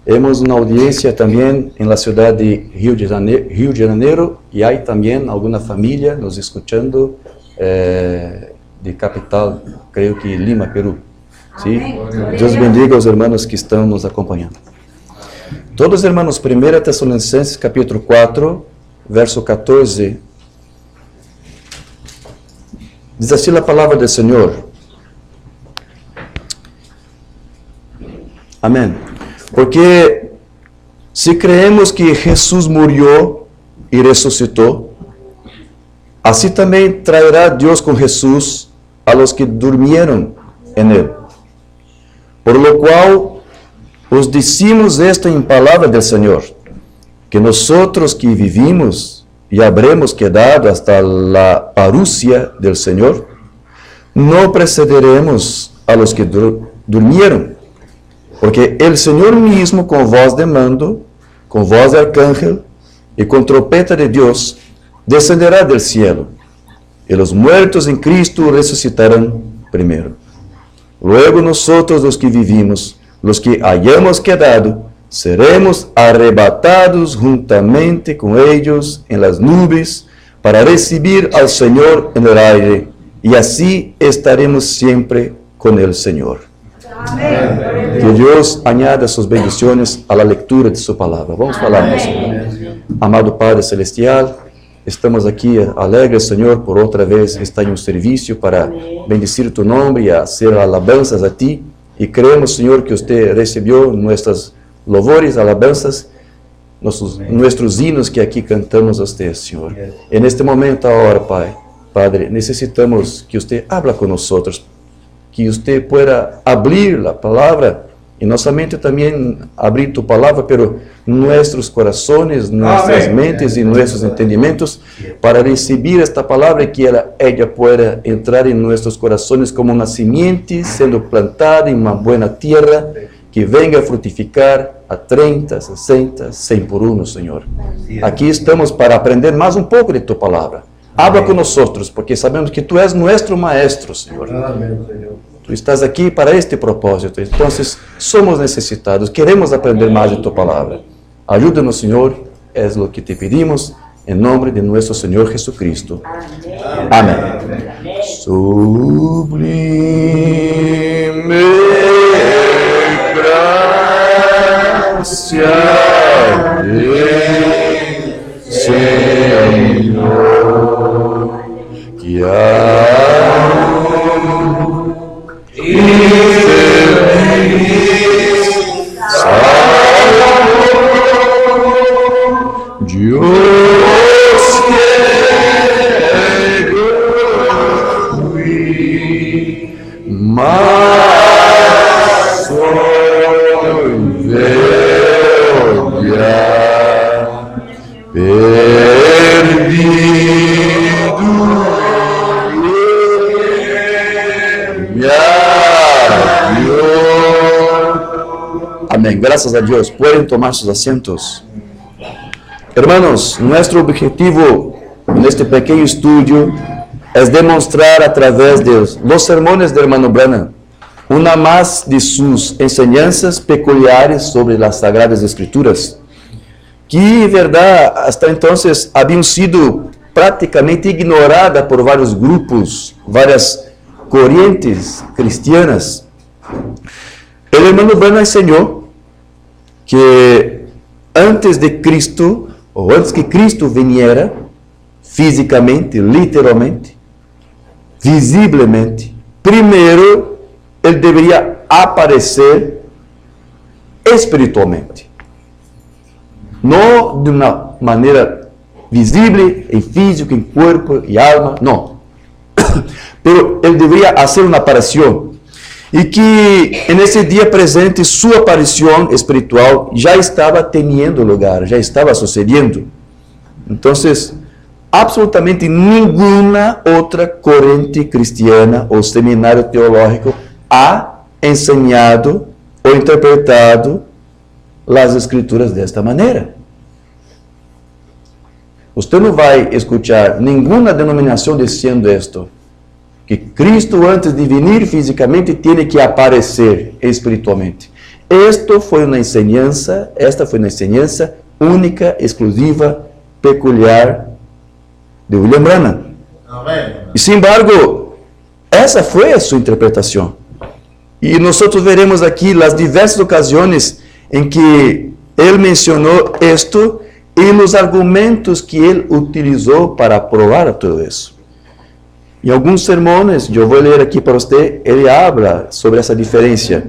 Hemos una audiencia también en la ciudad de Río de Janeiro y hay también alguna familia nos escuchando de capital, creo que Lima, Perú. ¿Sí? Dios bendiga a los hermanos que están nos acompañando. Todos hermanos, 1 Tesalonicenses capítulo 4, verso 14. Diz assim a palavra do Senhor. Amém. Porque se creemos que Jesus morreu e ressuscitou, assim também traerá Deus com Jesus a los que durmieron en él. Por lo qual os decimos esto em palavra del Senhor, que nosotros que vivimos y habremos quedado hasta la parucia del Señor, no precederemos a los que durmieron, porque el Señor mismo con voz de mando, con voz de arcángel y con trompeta de Dios, descenderá del cielo, y los muertos en Cristo resucitarán primero. Luego nosotros los que vivimos, los que hayamos quedado, seremos arrebatados juntamente con ellos en las nubes para recibir al Señor en el aire, y así estaremos siempre con el Señor. Amén. Que Dios añada sus bendiciones a la lectura de su palabra. Vamos a falar, Señor. Amado Padre Celestial, estamos aqui alegres, Senhor, por outra vez estar em um serviço para bendecir tu nome e hacer alabanzas a ti. E creemos, Senhor, que usted recebeu nuestras louvores, alabanzas, nuestros hinos que aqui cantamos a usted, Senhor. En este momento agora, Padre, necessitamos que usted habla con nosotros, que usted pueda abrir la palabra y no solamente también abrir tu palabra, pero nuestros corazones, nuestras mentes y nuestros entendimientos para recibir esta palabra y que ella pueda entrar en nuestros corazones como una simiente siendo plantada en una buena tierra que venga a fructificar a 30, 60, 100 por uno, Señor. Aquí estamos para aprender más un poco de tu palabra. Habla con nosotros, porque sabemos que tú eres nuestro maestro, Señor. Tú estás aquí para este propósito. Entonces, somos necesitados, queremos aprender más de tu palabra. Ayúdanos, Señor, es lo que te pedimos, en nombre de nuestro Señor Jesucristo. Amén. Sublime gracia del Señor, que y feliz Salvador, Dios que mas hoy veo ya perdido Amén. Gracias a Dios. Pueden tomar sus asientos. Hermanos, nuestro objetivo en este pequeño estudio es demostrar a través de los sermones del hermano Branham una más de sus enseñanzas peculiares sobre las Sagradas Escrituras, que, verdad, hasta entonces habían sido prácticamente ignoradas por varios grupos, varias corrientes cristianas. El hermano Branham enseñó que antes de Cristo, o antes que Cristo viniera, físicamente, literalmente, visiblemente, primero Él debería aparecer espiritualmente. No de una manera visible, en físico, en cuerpo y alma, no. Pero Él debería hacer una aparición. Y que en ese día presente su aparición espiritual ya estaba teniendo lugar, ya estaba sucediendo. Entonces, absolutamente ninguna otra corriente cristiana o seminario teológico ha enseñado o interpretado las escrituras de esta manera. Usted no va a escuchar ninguna denominación diciendo esto, que Cristo antes de venir físicamente tiene que aparecer espiritualmente. esta foi uma enseñanza única, exclusiva, peculiar de William Branham. E, sin embargo, essa foi a sua interpretação. E nós veremos aqui as diversas ocasiões em que ele mencionou isto e os argumentos que ele utilizou para provar tudo isso. Em alguns sermões, eu vou ler aqui para você, ele habla sobre essa diferença.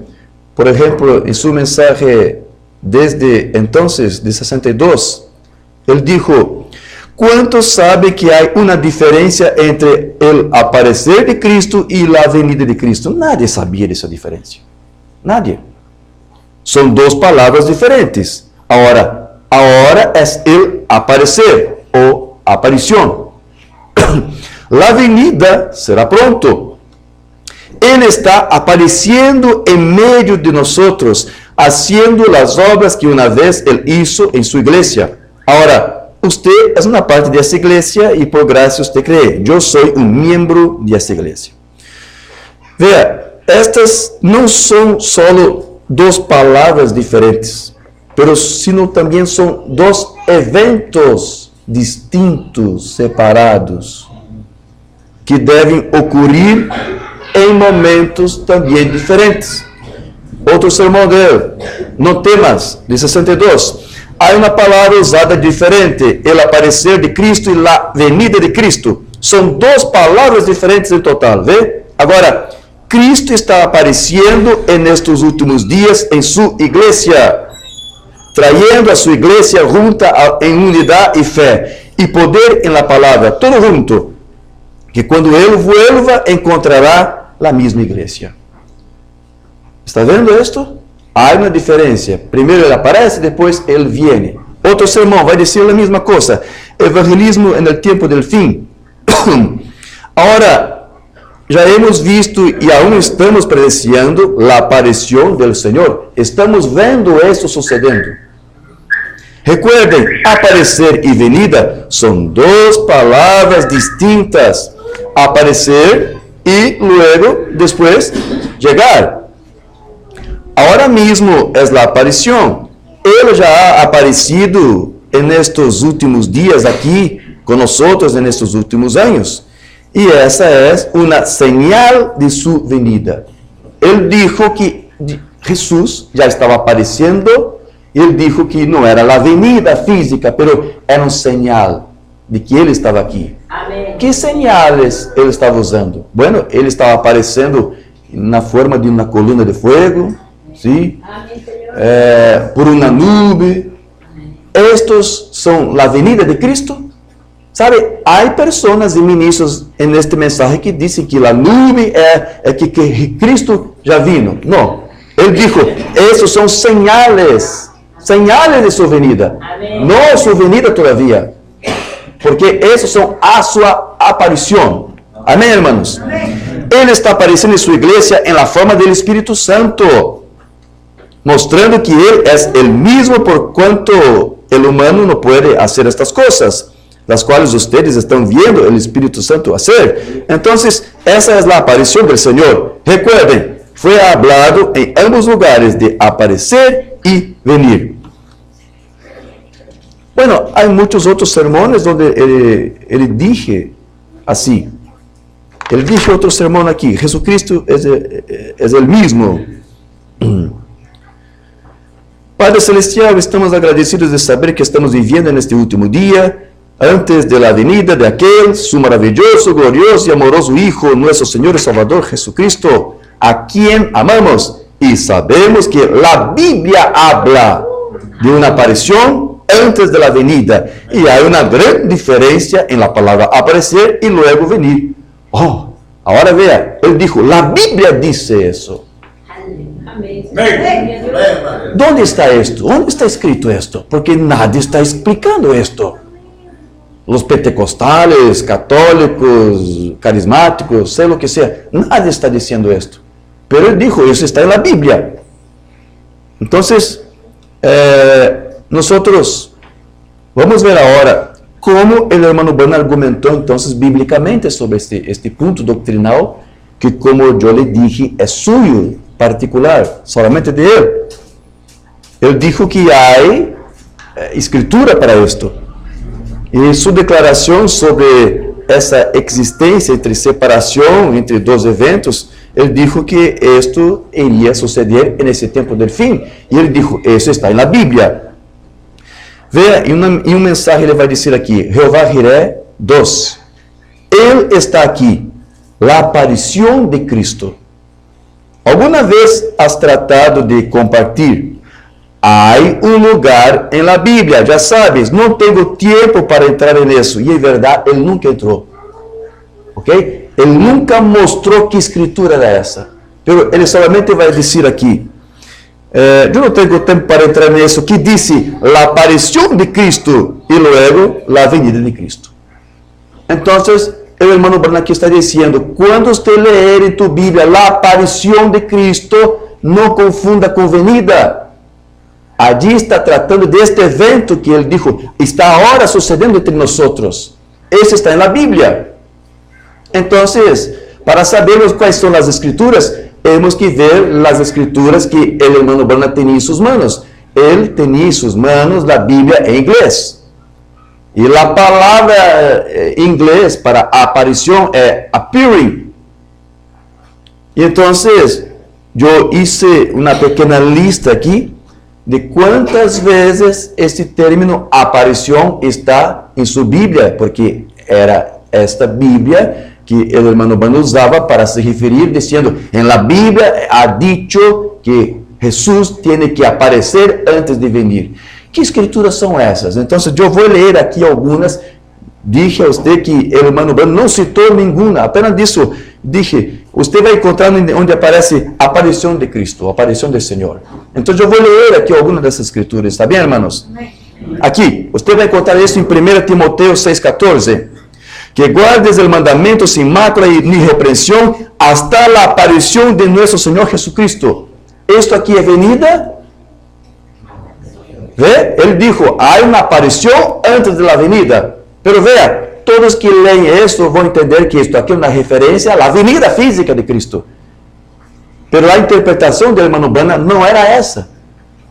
Por exemplo, em sua mensagem desde entonces, de 62, ele dijo: ¿Cuántos saben que hay una diferencia entre el aparecer de Cristo y la venida de Cristo? Nadie sabía de esa diferencia. Nadie. Son dos palabras diferentes. Ahora es el aparecer o aparición. La venida será pronto. Él está apareciendo en medio de nosotros, haciendo las obras que una vez Él hizo en su iglesia. Ahora, usted es una parte de esa iglesia y por gracia usted cree. Yo soy un miembro de esa iglesia. Vea, estas no son solo dos palabras diferentes, pero sino también son dos eventos distintos, separados, que deben ocurrir em momentos também diferentes. Outro sermão dele, no temas de 62, há uma palavra usada diferente, el aparecer de Cristo e la venida de Cristo. São duas palavras diferentes em total, vê? Agora, Cristo está aparecendo nestes últimos dias em sua igreja, trayendo a sua igreja junta em unidade e fé, e poder em la palavra, todo junto, que quando ele vuelva, encontrará a mesma igreja. Está vendo isto? Há uma diferença. Primeiro ele aparece, depois ele viene. Outro sermão vai dizer a mesma coisa. Evangelismo no tempo del fim. Agora, já hemos visto e aún estamos presenciando a aparição do Senhor. Estamos vendo isso sucedendo. Recuerden, aparecer e venida são duas palavras distintas. Aparecer e luego, después, llegar. Ahora mismo es la aparición. Él ya ha aparecido en estos últimos días aquí con nosotros en estos últimos años. Y esa es una señal de su venida. Él dijo que Jesús ya estaba apareciendo. Él dijo que no era la venida física, pero era una señal de que ele estava aqui. Amém. Que señales ele estava usando? Bueno, ele estava aparecendo na forma de uma coluna de fogo, ¿sí? Por uma nube. Estos são a venida de Cristo. Sabe, há pessoas e ministros neste mensagem que dizem que a nube é que Cristo já vino. Não. Ele dijo, esses são señales de sua venida. Amém. Não sua venida todavia. Porque esses são a sua aparição. Amém, irmãos? Ele está aparecendo em sua igreja em la forma do Espírito Santo, mostrando que ele é o mesmo por quanto o humano não pode fazer estas coisas, das quais vocês estão vendo o Espírito Santo fazer. Então, essa é a aparição do Senhor. Recuerden, foi hablado em ambos lugares de aparecer e venir. Bueno, há muitos outros sermões onde ele dije assim. Ele dije outro sermão aqui. Jesucristo é o mesmo. Padre Celestial, estamos agradecidos de saber que estamos vivendo neste último dia, antes de la venida de aquel, su maravilloso, glorioso y amoroso Hijo, nuestro Señor y Salvador Jesucristo, a quien amamos. Y sabemos que la Biblia habla de una aparición antes de la venida. Y hay una gran diferencia en la palabra aparecer y luego venir. Oh, ahora vea, él dijo, la Biblia dice eso. ¿Dónde está esto? ¿Dónde está escrito esto? Porque nadie está explicando esto. Los pentecostales, católicos, carismáticos, sea lo que sea, nadie está diciendo esto. Pero él dijo, eso está en la Biblia. Entonces, nosotros vamos ver ahora como el hermano Branham argumentó entonces bíblicamente sobre este punto doctrinal que, como yo le dije, es suyo, particular, solamente de él. Él dijo que hay escritura para esto. Y su declaración sobre esa existencia entre separación entre dos eventos, él dijo que esto iría a suceder en ese tiempo del fin. Y él dijo, eso está en la Biblia. Vea, y un mensaje le va a decir aquí, Jehová Jireh 2. Él está aquí, la aparición de Cristo. ¿Alguna vez has tratado de compartir? Hay un lugar en la Biblia, ya sabes, no tengo tiempo para entrar en eso. Y en verdad, él nunca entró. ¿Ok? Él nunca mostró qué escritura era esa. Pero él solamente va a decir aquí, yo no tengo tiempo para entrar en eso, que dice la aparición de Cristo y luego la venida de Cristo. Entonces, el hermano Branham aquí está diciendo, cuando usted leer en tu Biblia la aparición de Cristo, no confunda con venida. Allí está tratando de este evento que él dijo, está ahora sucediendo entre nosotros. Eso está en la Biblia. Entonces, para saber cuáles son las escrituras, tenemos que ver las escrituras que el hermano Branham tenía en sus manos. Él tenía en sus manos la Biblia en inglés. Y la palabra inglés para aparición es appearing. Y entonces, yo hice una pequeña lista aquí de cuántas veces este término aparición está en su Biblia, porque era esta Biblia que el hermano Branham usaba para se referir diciendo, en la Biblia ha dicho que Jesús tiene que aparecer antes de venir. ¿Qué escrituras son esas? Entonces yo voy a leer aquí algunas. Dije a usted que el hermano Branham no citó ninguna, apenas dijo, dije, usted va a encontrar donde aparece aparición de Cristo, aparición del Señor. Entonces yo voy a leer aquí algunas de esas escrituras, ¿está bien, hermanos? Aquí, usted va a encontrar esto en 1 Timoteo 6:14, que guardes el mandamiento sin mácula ni reprensión hasta la aparición de nuestro Señor Jesucristo. Esto aquí es venida. ¿Ve? Él dijo, hay una aparición antes de la venida. Pero vea, todos que leen esto van a entender que esto aquí es una referencia a la venida física de Cristo. Pero la interpretación del hermano Branham no era esa.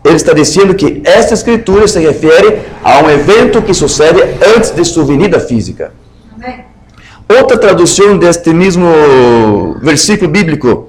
Él está diciendo que esta escritura se refiere a un evento que sucede antes de su venida física. Amén. Otra traducción de este mismo versículo bíblico,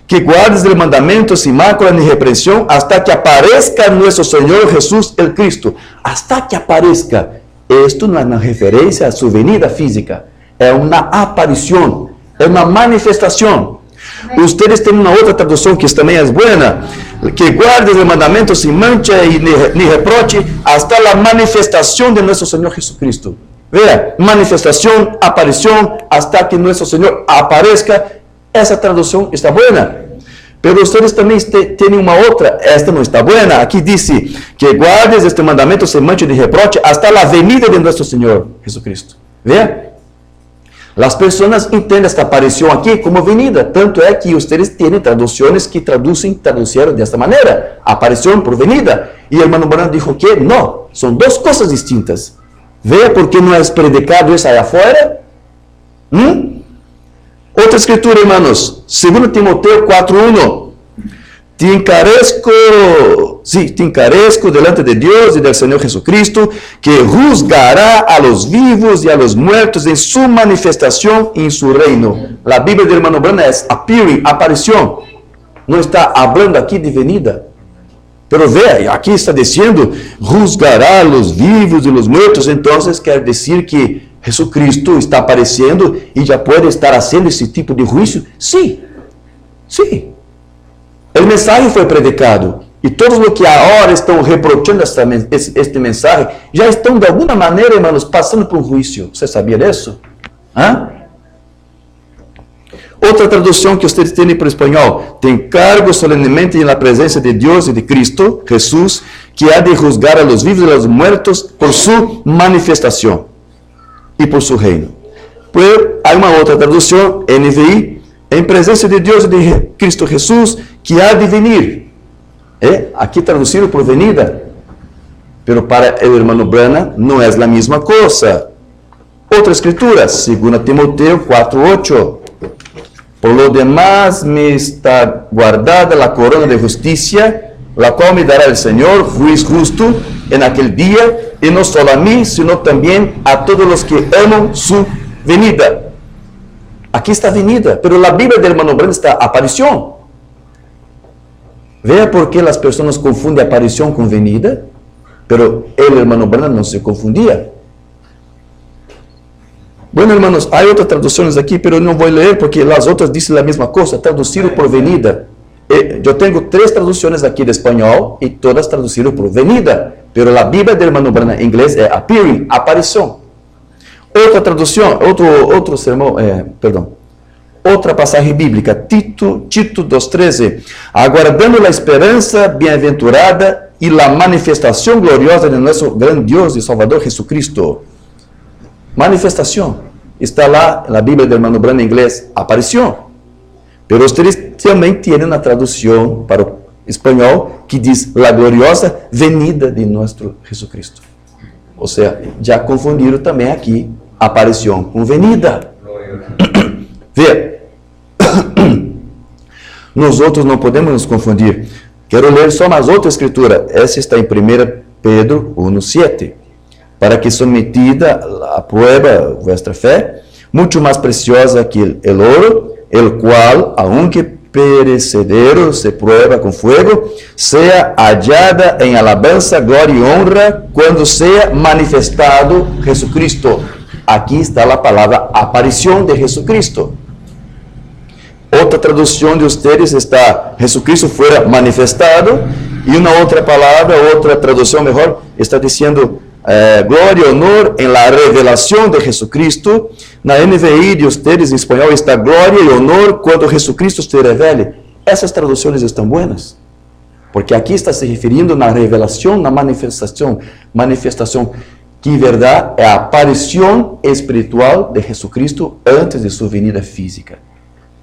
que guardes el mandamiento sin mácula ni reprensión hasta que aparezca nuestro Señor Jesús el Cristo. Hasta que aparezca. Esto no es una referencia a su venida física. Es una aparición. Es una manifestación. Amén. Ustedes tienen una otra traducción que también es buena. Que guardes el mandamiento sin mancha y ni reproche hasta la manifestación de nuestro Señor Jesucristo. Vea, manifestación, aparición, hasta que nuestro Señor aparezca. Esa traducción está buena. Pero ustedes también tienen una otra. Esta no está buena. Aquí dice que guardes este mandamiento sin mancha ni reproche hasta la venida de nuestro Señor Jesucristo. Vea. Las personas entienden esta aparición aquí como venida. Tanto es que ustedes tienen traducciones que traducieron de esta manera. Aparición por venida. Y el hermano Branham dijo que no. Son dos cosas distintas. Vea por qué no es predicado eso allá afuera. Otra escritura, hermanos, 2 Timoteo 4:1. Te encarezco delante de Dios y del Señor Jesucristo, que juzgará a los vivos y a los muertos en su manifestación y en su reino. La Biblia del hermano Branham es appearing, aparición. No está hablando aquí de venida. Pero vea, aquí está diciendo, juzgará a los vivos y los muertos. Entonces quiere decir que Jesucristo está apareciendo y ya puede estar haciendo ese tipo de juicio. Sí, sí. El mensaje fue predicado. Y todos los que ahora están reprochando este mensaje, ya están de alguna manera, hermanos, pasando por un juicio. ¿Usted sabía de eso? ¿Ah? Otra traducción que ustedes tienen por español. Te encargo solemnemente en la presencia de Dios y de Cristo, Jesús, que ha de juzgar a los vivos y a los muertos por su manifestación y por su reino. Pues hay una otra traducción, NVI, en presencia de Dios y de Cristo Jesús, que ha de venir. Aquí traducido por venida. Pero para el hermano Branham no es la misma cosa. Otra escritura, 2 Timoteo 4:8. Por lo demás me está guardada la corona de justicia, la cual me dará el Señor, juez justo, en aquel día, y no solo a mí, sino también a todos los que aman su venida. Aquí está venida, pero la Biblia del hermano Branham está aparición. Vea por qué las personas confunden aparición con venida, pero el hermano Branham no se confundía. Bueno, hermanos, hay otras traducciones aquí, pero no voy a leer porque las otras dicen la misma cosa, traducido por venida. Yo tengo 3 traducciones aquí de español y todas traducidas por venida, pero la Biblia del hermano Branham en inglés es appearing, aparición. Otra traducción, otro sermón, otra pasaje bíblica, Tito 2:13, aguardando la esperanza bienaventurada y la manifestación gloriosa de nuestro gran Dios y Salvador Jesucristo. Manifestación. Está lá en la Biblia del hermano Branham en inglés, aparición. Pero ustedes también tienen una traducción para español que dice la gloriosa venida de nuestro Jesucristo. O sea, ya confundieron también aquí aparición con venida. Vea, nosotros no podemos nos confundir. Quero ler só mais outra escritura. Essa está em 1 Pedro 1:7. Para que sometida a prueba vuestra fé, muito mais preciosa que el oro, el cual, aunque perecedero se prueba con fuego, sea hallada en alabanza, gloria y honra cuando sea manifestado Jesucristo. Aquí está la palabra aparición de Jesucristo. Otra traducción de ustedes está Jesucristo fuera manifestado, y una otra palabra, otra traducción mejor, está diciendo gloria y honor en la revelación de Jesucristo. Na NVI de ustedes en español está gloria y honor cuando Jesucristo se revele. Esas traducciones están buenas, porque aquí está se refiriendo a la revelación, la manifestación, que en verdad es la aparición espiritual de Jesucristo antes de su venida física.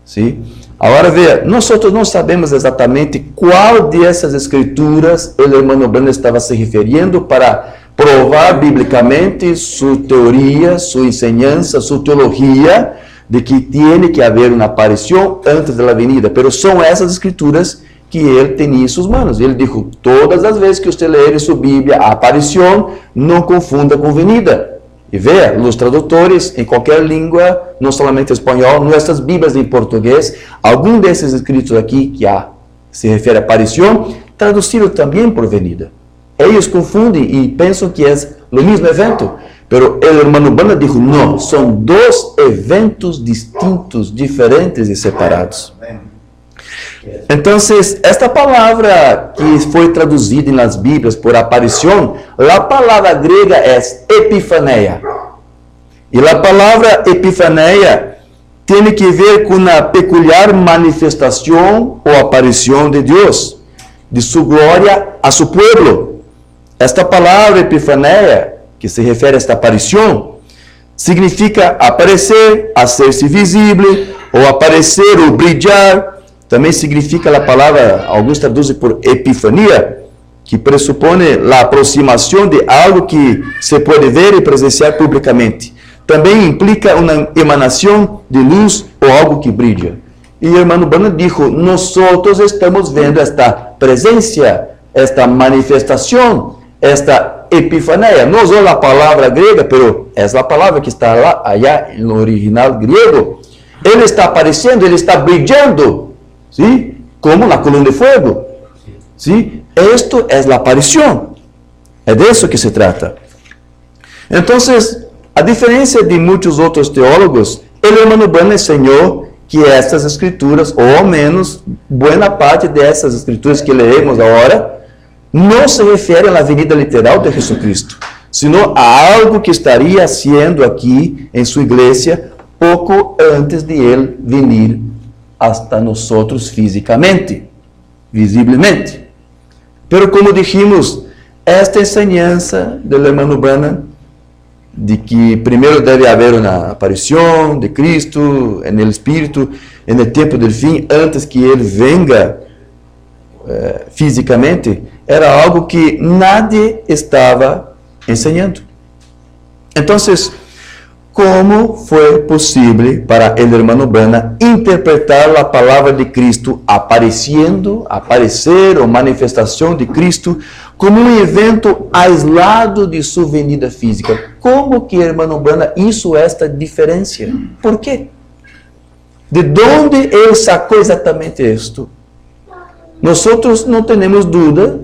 ¿Sí? Ahora vea, nosotros no sabemos exactamente cuál de esas escrituras el hermano Branham estaba se refiriendo para provar bíblicamente su teoría, su enseñanza, su teología de que tiene que haber una aparición antes de la venida, pero son esas escrituras que él tenía en sus manos. Él dijo, todas las veces que usted leer en su Biblia aparición, no confunda con venida. Y vea, los traductores en cualquier lengua, no solamente español, nuestras Biblias en portugués, algún de esos escritos aquí que se refiere a aparición, traducido también por venida. Ellos confunden y piensan que es lo mismo evento, pero el hermano Branham dijo, no, son 2 eventos distintos, diferentes y separados. Entonces, esta palabra que fue traducida en las Biblias por aparición, la palabra griega es epifaneia. Y la palabra epifaneia tiene que ver con una peculiar manifestación o aparición de Dios, de su gloria a su pueblo. Esta palabra epifaneia, que se refiere a esta aparición, significa aparecer, hacerse visible, o aparecer o brillar. Também significa a palavra, alguns traduzem por epifania, que pressupõe a aproximação de algo que se pode ver e presenciar publicamente. Também implica uma emanação de luz ou algo que brilha. E o irmão Branham disse, nós estamos vendo esta presença, esta manifestação, esta epifania. Não usou a palavra grega, mas é a palavra que está lá, allá no original griego. Ele está aparecendo, ele está brilhando. ¿Sí? Como la columna de fuego. ¿Sí? Esto es la aparición. Es de eso que se trata. Entonces, a diferencia de muchos otros teólogos, el hermano Branham enseñó que estas escrituras, o al menos buena parte de estas escrituras que leemos ahora, no se refieren a la venida literal de Jesucristo, sino a algo que estaría haciendo aquí en su iglesia poco antes de él venir hasta nosotros físicamente, visiblemente. Pero como dijimos, esta enseñanza del hermano Branham, de que primero debe haber una aparición de Cristo en el Espíritu, en el tiempo del fin, antes que Él venga físicamente, era algo que nadie estaba enseñando. Entonces, ¿cómo fue posible para el hermano Branham interpretar la palabra de Cristo aparecer o manifestación de Cristo como un evento aislado de su venida física? ¿Cómo que el hermano Branham hizo esta diferencia? ¿Por qué? ¿De dónde él sacó exactamente esto? Nosotros no tenemos duda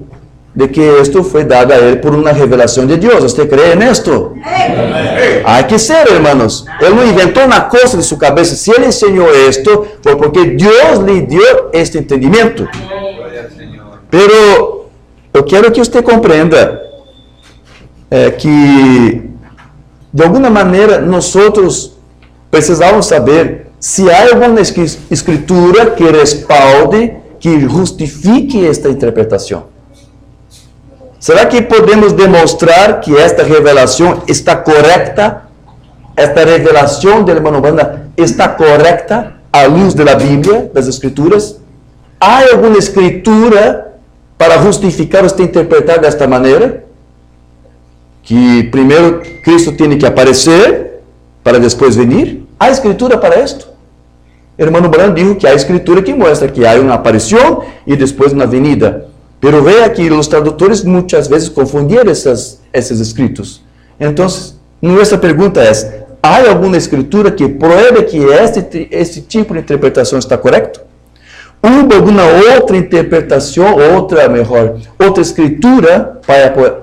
de que esto fue dado a él por una revelación de Dios. ¿Usted cree en esto? Hay que ser, hermanos. Él no inventó una cosa de su cabeza. Si él enseñó esto, fue porque Dios le dio este entendimiento. Pero yo quiero que usted comprenda que, de alguna manera, nosotros precisamos saber si hay alguna escritura que respalde, que justifique esta interpretación. ¿Será que podemos demostrar que esta revelación está correcta? Esta revelación del hermano Branham está correcta à luz de la Biblia, das Escrituras? ¿Hay alguna escritura para justificar usted interpretar de esta manera? Que primero Cristo tiene que aparecer para después venir. ¿Hay escritura para esto? El hermano Branham dijo que hay escritura que muestra que hay una aparición y después una venida. Pero vea que los traductores muchas veces confundieron esos escritos. Entonces, nuestra pregunta es, ¿hay alguna escritura que pruebe que este tipo de interpretación está correcto? ¿Hubo alguna otra interpretación, otra escritura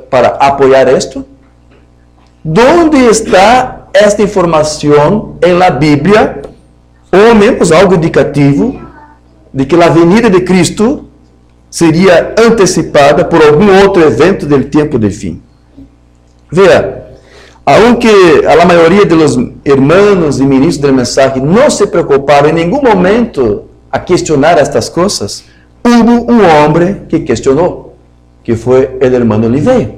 para apoyar esto? ¿Dónde está esta información en la Biblia? O menos algo indicativo de que a venida de Cristo seria antecipada por algum outro evento do tempo de fim. Vea, aunque a maioria dos hermanos e ministros da mensagem não se preocuparam em nenhum momento a questionar estas coisas, houve um homem que questionou, que foi o hermano Oliveira.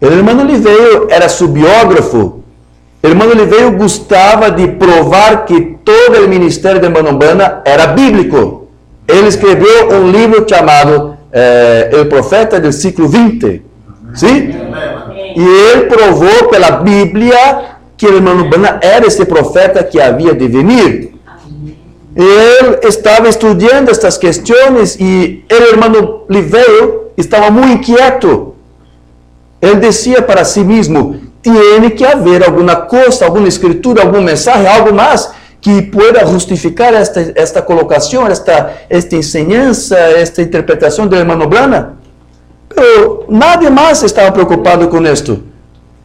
O hermano Oliveira era seu biógrafo. O hermano Oliveira gostava de provar que todo o ministério de hermano Branham era bíblico. Ele escreveu um livro chamado El Profeta del Siglo XX. ¿Sí? E ele provou pela Bíblia que o hermano Branham era esse profeta que havia de vir. Ele estava estudando estas questões e o hermano Oliveira estava muito inquieto. Ele dizia para si mesmo, tem que haver alguma coisa, alguma escritura, algum mensagem, algo mais que pueda justificar esta colocação, esta enseñanza, esta interpretação do hermano Branham. Pero nadie mais estava preocupado com isto.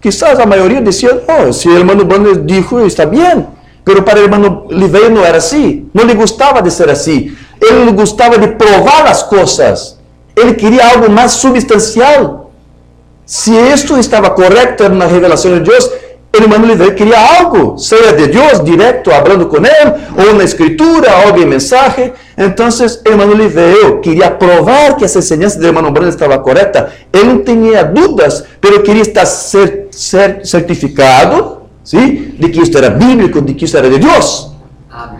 Quizás a maioria dizia, oh, se o hermano Branham dijo, está bem. Pero para o hermano Oliveira não era assim. Não lhe gostava de ser assim. Ele gostava de provar as coisas. Ele queria algo mais substancial. Se isto estava correto na revelação de Deus, o hermano Oliveira queria algo, seja de Deus, direto, falando com ele, ou na escritura, ou em mensagem. Então, o hermano Oliveira queria provar que essa enseñança do hermano Branham estava correta. Ele não tinha dúvidas, mas queria estar certificado, ¿sí?, de que isto era bíblico, de que isto era de Deus.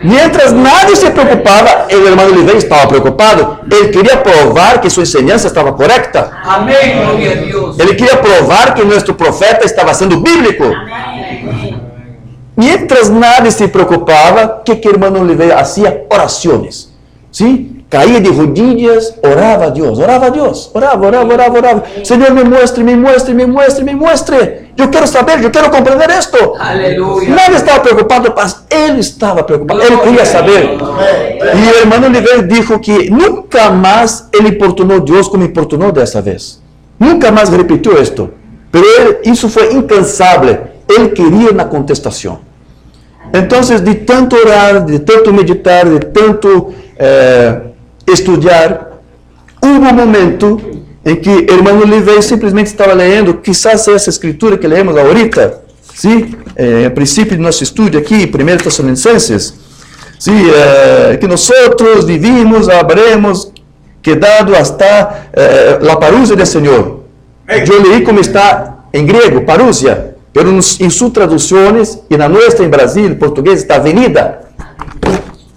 Mientras nadie se preocupava, o hermano Oliveira estava preocupado. Ele queria provar que sua enseñança estava correta. Amém, glória a Deus. Ele queria provar que nosso profeta estava sendo bíblico. Amém. Mientras nadie se preocupava, o que o hermano Oliveira hacía? Orações. ¿Sí? Caía de rodillas, orava a Deus, orava. Senhor, me muestre. Eu quero saber, eu quero compreender esto. Aleluia. Nadie estava preocupado, mas ele estava preocupado. Ele queria saber. E o hermano Oliveira dijo que nunca mais ele importunou Deus como importunou dessa vez. Nunca mais repetiu esto. Pero isso foi incansável. Ele queria na contestação. Então, de tanto orar, de tanto meditar, de tanto estudar, houve um momento em que o hermano Oliveira simplesmente estava lendo, quizás essa escritura que lemos ahorita, ¿sí? A princípio do nosso estudo aqui, 1 Tessalonicenses, ¿sí? Que nós vivimos, habremos quedado hasta la parousia del Senhor. Eu leí como está em grego, parousia, pero em suas traduções, e na nossa em Brasil, em português, está venida.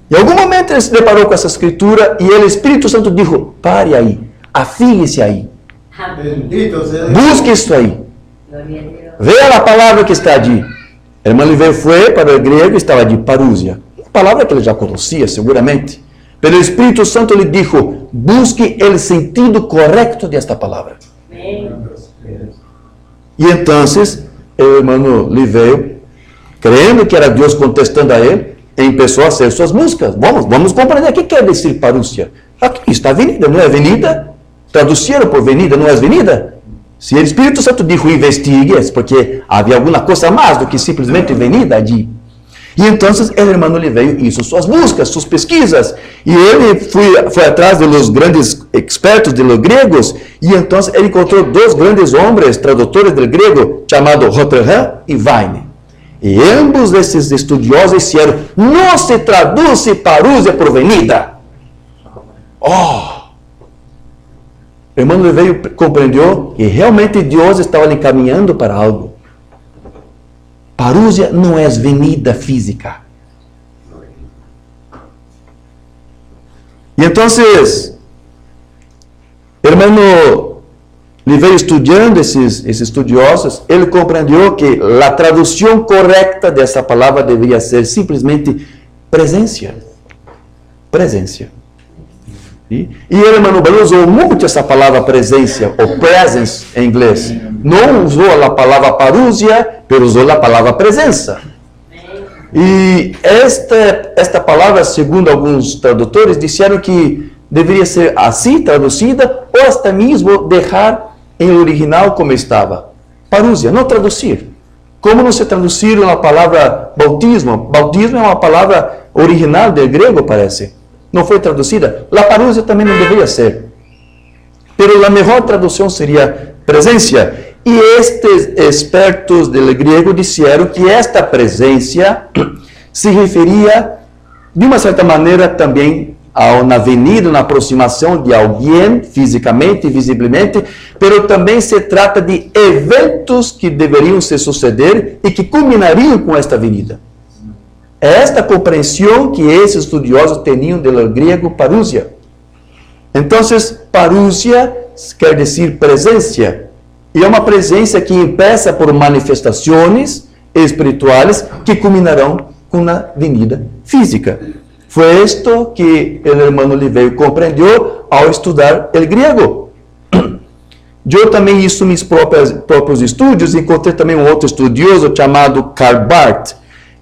Em algum momento ele se deparou com essa escritura e o Espírito Santo disse, pare aí, afie-se aí, busque isso aí, veja a palavra que está ali. Hermano Liveu foi para o grego e estava de parousia. Uma palavra que ele já conhecia, seguramente. Mas o Espírito Santo lhe disse, busque o sentido correto desta palavra. E então, o hermano Liveu, crendo que era Deus contestando a ele, começou a hacer suas músicas. Vamos compreender o que quer dizer parousia. Aqui está avenida, não é avenida? Traduziram por avenida, não é avenida? Se o Espírito Santo disse, investigue, é porque havia alguma coisa mais do que simplesmente avenida allí. E então, o hermano Liveu hizo suas buscas, suas pesquisas, e ele foi atrás dos grandes expertos de los gregos, e então ele encontrou dois grandes homens, tradutores do grego, chamados Rotterdam e Weine. E ambos esses estudiosos disseram, não se traduz parousia por avenida. O irmão Liveu compreendeu que realmente Deus estava lhe encaminhando para algo. Parousia não é avenida física. E então, irmão Liveu estudando esses estudiosos, ele compreendeu que a tradução correta dessa palavra deveria ser simplesmente presença. Presença. E o irmão Liveu usou muito essa palavra presença, ou presence em inglês. Não usou a palavra parousia, mas usou a palavra presença. E esta palavra, segundo alguns tradutores, disseram que deveria ser assim traduzida, ou até mesmo deixar em original como estava. Parousia, não traduzir. Como não se traduzir a palavra bautismo? Bautismo é uma palavra original do grego, parece. Não foi traduzida. La parousia também não deveria ser. Pero a melhor tradução seria presença. E estes expertos do grego disseram que esta presença se referia, de uma certa maneira, também a uma avenida, uma aproximação de alguém, fisicamente, visivelmente, pero também se trata de eventos que deveriam se suceder e que culminariam com esta avenida. É esta compreensão que esses estudiosos tinham do grego parousia. Então, parousia quer dizer presença. E é uma presença que empieza por manifestações espirituais que culminarão com a avenida física. Foi isto que o irmão Liveu compreendeu ao estudar o grego. Eu também hice meus próprios estudos, encontrei também um outro estudioso chamado Karl Barth.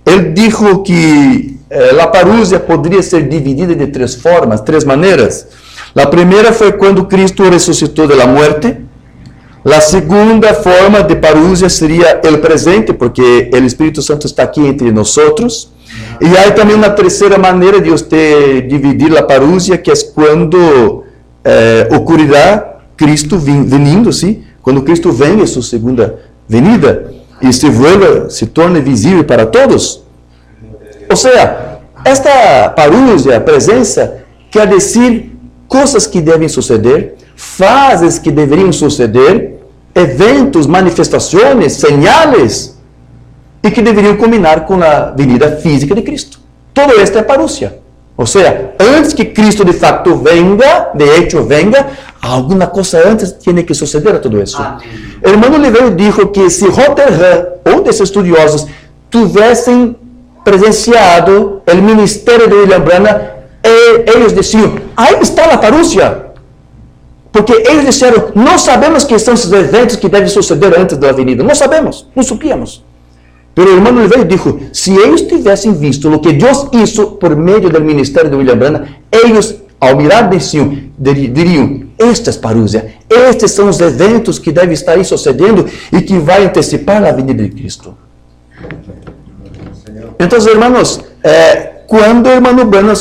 Ele disse que a parousia poderia ser dividida de três formas, três maneiras. A primeira foi quando Cristo ressuscitou da morte. A segunda forma de parousia seria o presente, porque o Espírito Santo está aqui entre nós. E há também uma terceira maneira de você dividir a parousia, que é quando ocorrerá Cristo vindo, sim? Quando Cristo vem em sua segunda venida e se torna visível para todos. Ou seja, esta parousia, presença, quer dizer coisas que devem suceder, fases que deveriam suceder, eventos, manifestações, señales, e que deveriam culminar com a venida física de Cristo. Todo esto é parousia. Ou seja, antes que Cristo de facto venga, de hecho venga, alguma coisa antes tem que suceder a tudo isso. O irmão Liveu disse que se Rotterdam, um desses estudiosos, tivessem presenciado o ministério de William Branham, eles diziam, aí está a parousia. Porque eles disseram, não sabemos que são esses eventos que devem suceder antes da avenida. Não sabemos, não sabíamos. Mas o irmão Liveu disse, se eles tivessem visto o que Deus hizo por meio do ministério de William Branham, eles, ao mirar diriam, estas parousia, estes são os eventos que devem estar aí sucedendo e que vai antecipar a vinda de Cristo. Então, irmãos, quando o irmão Branham,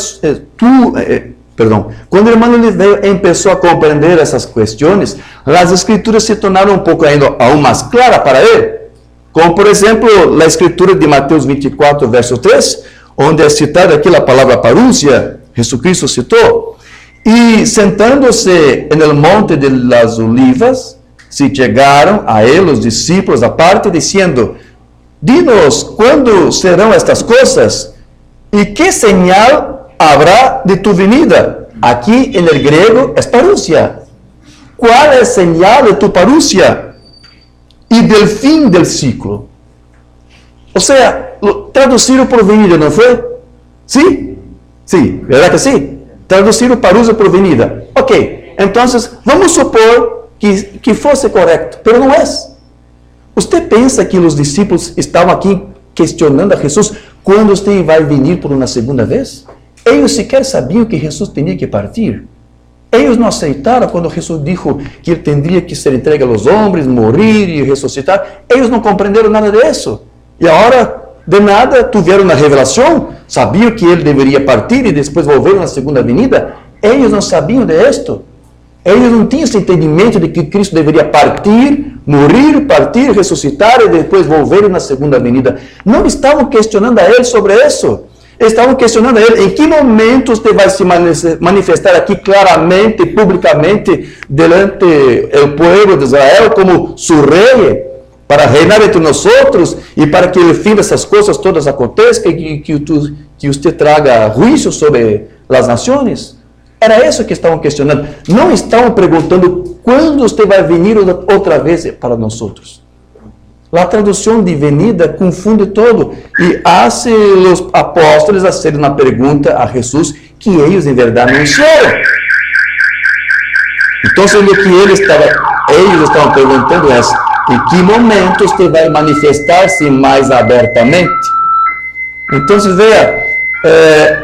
quando o irmão Liveu começou a compreender essas questões, as escrituras se tornaram um pouco ainda aún mais claras para ele. Como, por exemplo, a escritura de Mateus 24, verso 3, onde é citada aqui a palavra parousia, Jesucristo citou, e sentando-se no monte de las olivas, se chegaram a ele os discípulos à parte, dizendo, dinos, quando serão estas coisas? E que señal habrá de tu venida? Aqui, em grego, é parousia. Qual é a señal de tu parousia? E del fim del ciclo. O sea, traducido por venida, ¿no fue? ¿Sí? Sí, ¿verdad que sí? Traducido parousia por venida. Ok, entonces vamos supor que fosse correcto, pero não é. Usted pensa que os discípulos estavam aqui questionando a Jesus quando você vai vir por uma segunda vez? Eles sequer sabiam que Jesus tinha que partir. Eles não aceitaram quando Jesus disse que ele teria que ser entregue aos homens, morrer e ressuscitar. Eles não compreenderam nada disso. E agora, de nada, tiveram uma revelação, sabiam que ele deveria partir e depois volver na segunda vinda. Eles não sabiam disto. Eles não tinham esse entendimento de que Cristo deveria partir, morrer, partir, ressuscitar e depois volver na segunda vinda. Não estavam questionando a ele sobre isso. Estavam questionando a ele em que momento você vai se manifestar aqui claramente, publicamente, delante do povo de Israel como seu rei, para reinar entre nós e para que o fim dessas coisas todas aconteça e que você traga juízo sobre as nações. Era isso que estavam questionando. Não estavam perguntando quando você vai vir outra vez para nós. A tradução de venida confunde todo e hace os apóstolos fazer uma pergunta a Jesus que eles em verdade não hicieron. Então, o que eles estavam perguntando é em que momento você vai manifestar-se mais abertamente. Então, veja,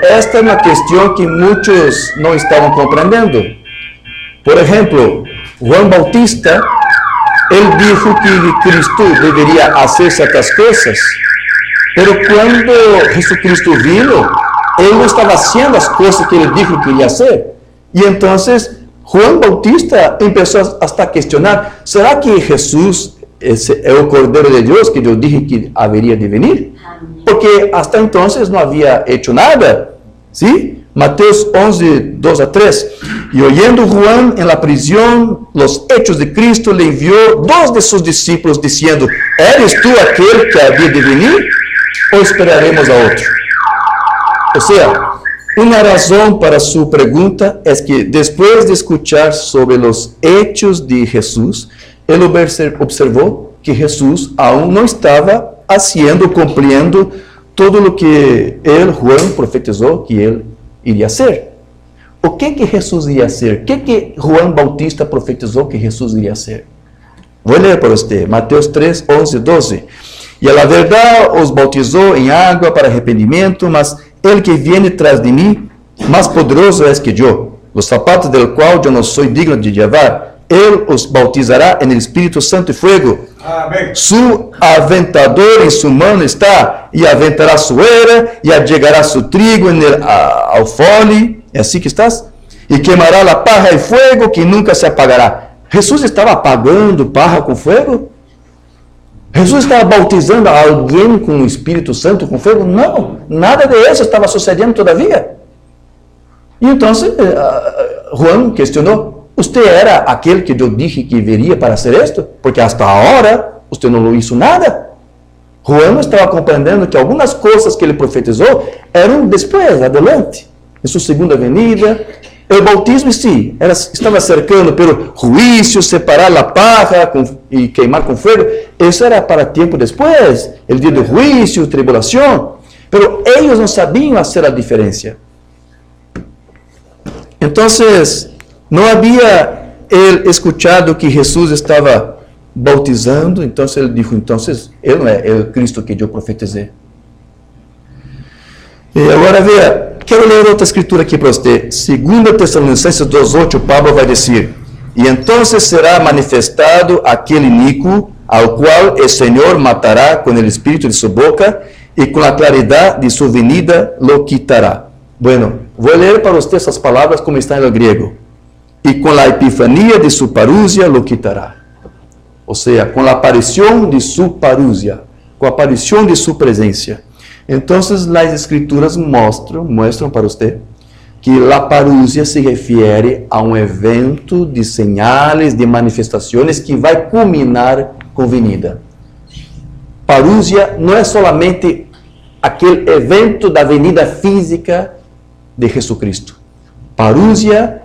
esta é uma questão que muitos não estavam compreendendo. Por exemplo, João Bautista, ele disse que Cristo deveria fazer certas coisas, mas quando Jesucristo veio, ele não estava fazendo as coisas que ele disse que iria fazer. E então, João Bautista começou a questionar: será que Jesus é o Cordeiro de Deus que eu disse que haveria de vir? Porque hasta então não havia hecho nada. ¿Sí? Mateus 11, 2 a 3. E oyendo Juan en la prisión los hechos de Cristo, le envió dos de sus discípulos, diciendo: ¿eres tú aquel que había de venir? ¿O esperaremos a otro? O sea, una razón para su pregunta es que después de escuchar sobre los hechos de Jesús, él observó que Jesús aún no estaba haciendo, cumpliendo todo lo que él, Juan, profetizó que él iria ser. O que Jesus iria ser? O que João Bautista profetizou que Jesus iria ser? Vou ler para você, Mateus 3, 11, 12. E a la verdade os bautizou em água para arrependimento, mas ele que viene tras de mim, mais poderoso é que eu, os zapatos del qual eu não sou digno de levar, ele os bautizará en el Espírito Santo e fuego. Amém. Su aventador em sua mão está, e aventará sua era, e allegará su trigo en el alfolhe. É assim que estás? E queimará a parra e fogo que nunca se apagará. Jesus estava apagando parra com fogo? Jesus estava bautizando alguém com o Espírito Santo com fogo? Não, nada disso estava sucedendo todavia. E então Juan questionou: "Você era aquele que eu disse que viria para ser isto? Porque hasta agora você não hizo nada." Juan estava compreendendo que algumas coisas que ele profetizou eram depois, adelante, em sua segunda venida. O bautismo, sim, estava cercando pelo juízo, separar a parra e queimar com fogo. Isso era para tempo depois, o dia do juízo, tribulação. Mas eles não sabiam fazer a diferença. Então, não havia ele escutado que Jesus estava bautizando. Então, ele disse: então, ele não é o Cristo que eu profetizei. E agora, veja. Quero ler outra escritura aqui para você. 2 Tessalonicenses 2:8, Pablo vai dizer: "E então será manifestado aquele iníquo, ao qual o Senhor matará com o espírito de sua boca, e com a claridade de sua venida lo quitará." Bueno, vou ler para você essas palavras como está no grego. "E com a epifania de sua parúsia lo quitará." Ou seja, com a aparição de sua parúsia, com a aparição de sua presença. Então, as escrituras mostram para você que a parúsia se refere a um evento de señales, de manifestações que vai culminar com venida. Parúsia não é solamente aquele evento da venida física de Jesucristo. Parúsia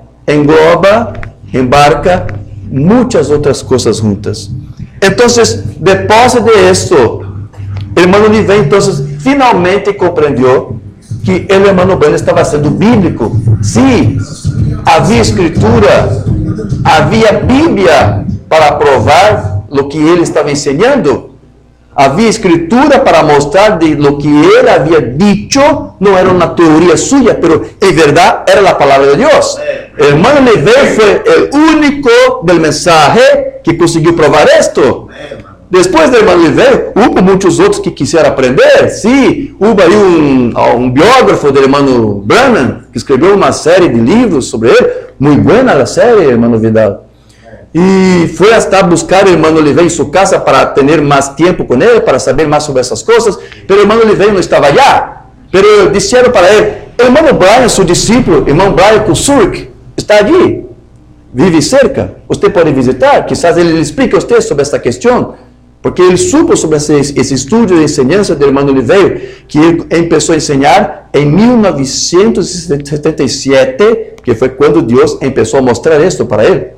embarca muitas outras coisas juntas. Então, depois de isso, El hermano Livei, entonces, finalmente comprendió que el hermano Branham estaba sendo bíblico. Sí, havia escritura, havia Bíblia para provar lo que ele estava ensinando. Havia escritura para mostrar de lo que ele havia dicho, não era uma teoria suya, pero en verdad era a palavra de Deus. El hermano Livei foi o único del mensaje que conseguiu provar esto. Depois do irmão Livei, houve muitos outros que quiseram aprender. Sim, houve aí um biógrafo do irmão Branham, que escreveu uma série de livros sobre ele. Muito boa a série, irmão Vidal. E foi hasta buscar o irmão Livei em sua casa para ter mais tempo com ele, para saber mais sobre essas coisas. Mas o irmão Livei não estava lá. Mas disseram para ele, o irmão Brian, seu discípulo, irmão Brian Kusurk, está ali. Vive cerca. Você pode visitar. Quizás ele lhe explique a você sobre essa questão. Porque ele supo sobre esse estudo de ensinança do irmão Livei, que ele começou a ensinar em 1977, que foi quando Deus começou a mostrar isso para ele.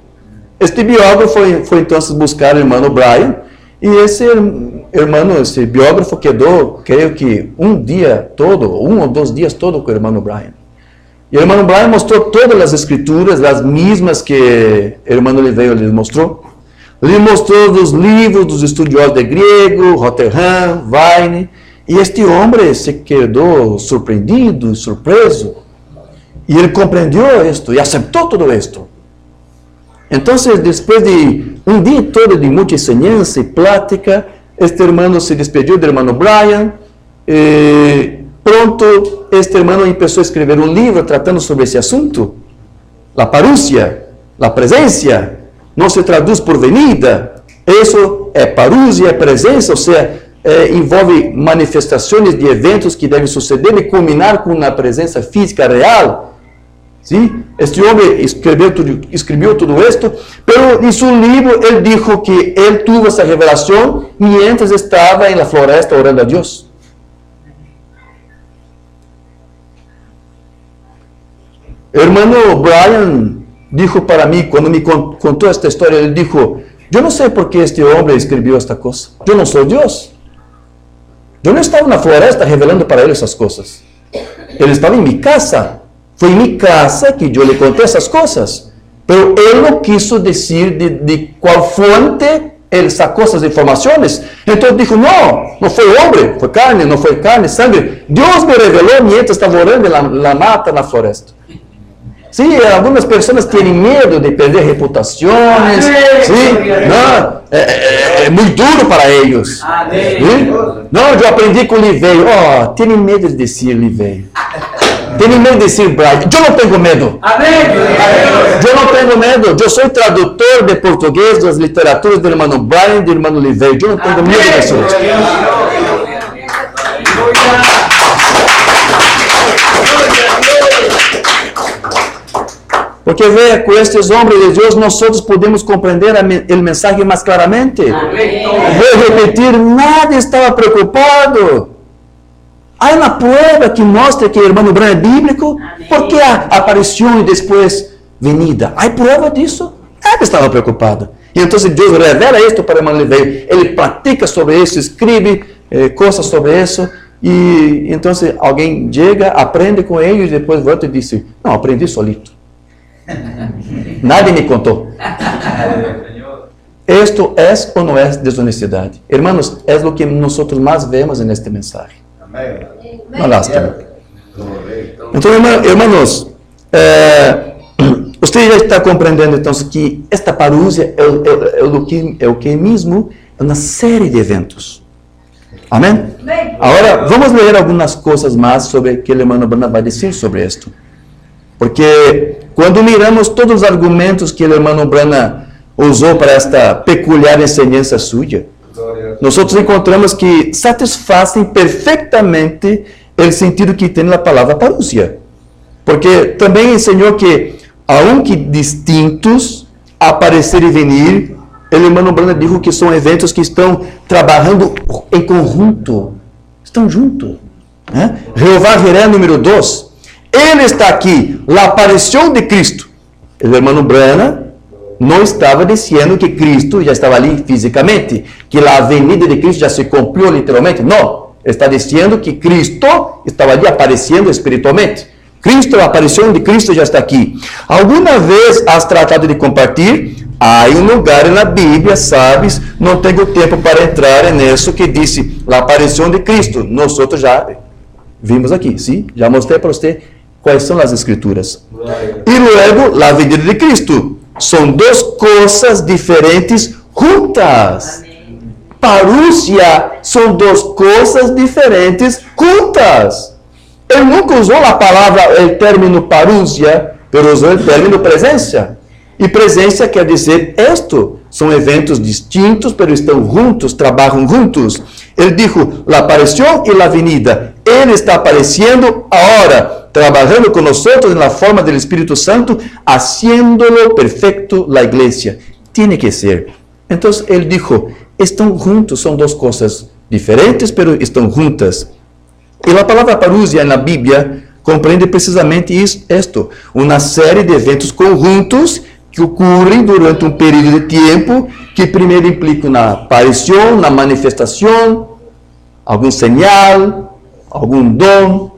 Este biógrafo foi então buscar o irmão Brian, e esse biógrafo quedou, creio que um ou 2 dias todo com o irmão Brian. E o irmão Brian mostrou todas as escrituras, as mesmas que o irmão Livei lhe mostrou. Ele mostrou dos livros dos estudiosos de grego, Rotherham, Weine, e este homem se quedou surpreendido, surpreso, e ele compreendeu isto e aceitou tudo isto. Então, depois de um dia todo de muita ensinança e plática, este irmão se despediu do irmão Brian, e pronto, este irmão começou a escrever um livro tratando sobre esse assunto, a parúcia, a presença. Não se traduz por venida, isso é parúsia, é presença, ou seja, envolve manifestações de eventos que devem suceder e culminar com a presença física real. Sim? Este homem escreveu tudo isto, mas em seu livro ele disse que ele teve essa revelação mientras estava na floresta orando a Deus. Hermano Brian dijo para mim, quando me contou esta história, ele disse, eu não sei por que este homem escreveu esta coisa. Eu não sou Deus. Eu não estava na floresta revelando para ele essas coisas. Ele estava em minha casa. Foi em minha casa que eu lhe contei essas coisas. Mas ele não quis dizer de qual fonte ele sacou essas informações. Então ele disse, não foi homem, foi carne, não foi carne, sangue. Deus me revelou mientras estava orando na mata, na floresta. Sim, algumas pessoas têm medo de perder reputações. Sim, não, é muito duro para eles. Não, eu aprendi com o Livei. Tem medo de dizer Livei. Tem medo de dizer Brian. Eu não tenho medo. Eu não tenho medo. Eu sou tradutor de português das literaturas do irmão Brian e do irmão Livei. Eu não tenho medo disso. Porque veja, com estes homens de Deus, nós podemos compreender o mensagem mais claramente. Vou repetir, nada estava preocupado. Há uma prova que mostra que o irmão Branham é bíblico, porque a aparição e depois venida. Há prova disso? Nada estava preocupado. E então Deus revela isto para o irmão Livei. Ele pratica sobre isso, escreve coisas sobre isso. E então alguém chega, aprende com ele e depois volta e diz, não, aprendi solito. Nadie me contou. Esto es ou não é desonestidade? Hermanos, é o que nós mais vemos neste mensagem. Uma lástima. Então, hermanos, você já está compreendendo então que esta parúzia é o que mesmo é uma série de eventos. Amém? Agora, vamos ler algumas coisas mais sobre o que o irmão Branham vai dizer sobre isto. Porque quando miramos todos os argumentos que o irmão Branham usou para esta peculiar enseñança suya, nós encontramos que satisfazem perfeitamente o sentido que tem a palavra parúzia. Porque também ensinou que, aunque distintos, aparecer e venir, o irmão Branham disse que são eventos que estão trabalhando em conjunto, estão juntos. Jeová Jireh, número 2. Ele está aqui, a aparição de Cristo. O irmão Branham no estaba diciendo que Cristo ya estaba allí físicamente, que la venida de Cristo ya se cumplió literalmente. No, está diciendo que Cristo estaba allí apareciendo espiritualmente. Cristo, la aparición de Cristo ya está aquí. ¿Alguna vez has tratado de compartir? Hay un lugar en la Biblia, sabes, no tengo tiempo para entrar en eso, que dice la aparición de Cristo. Nosotros ya vimos aquí, ¿sí? Ya mostré para usted cuáles son las escrituras. Y luego la venida de Cristo. Son dos cosas diferentes juntas. Parousia son dos cosas diferentes juntas. Él nunca usó la palabra, el término parousia, pero usó el término presencia. Y presencia quiere decir esto. Son eventos distintos, pero están juntos, trabajan juntos. Él dijo, la aparición y la venida. Él está apareciendo ahora, trabajando con nosotros en la forma del Espíritu Santo, haciéndolo perfecto la iglesia. Tiene que ser. Entonces él dijo, están juntos, son dos cosas diferentes, pero están juntas. Y la palabra parousia en la Biblia comprende precisamente esto, una serie de eventos conjuntos que ocurren durante un periodo de tiempo, que primero implica una aparición, una manifestación, algún señal, algún don,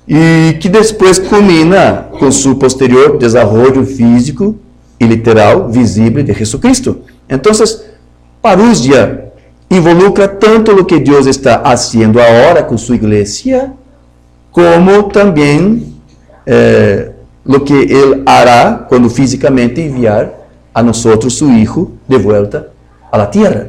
y que después culmina con su posterior desarrollo físico y literal visible de Jesucristo. Entonces, parousia involucra tanto lo que Dios está haciendo ahora con su iglesia, como también lo que Él hará cuando físicamente enviar a nosotros su Hijo de vuelta a la tierra.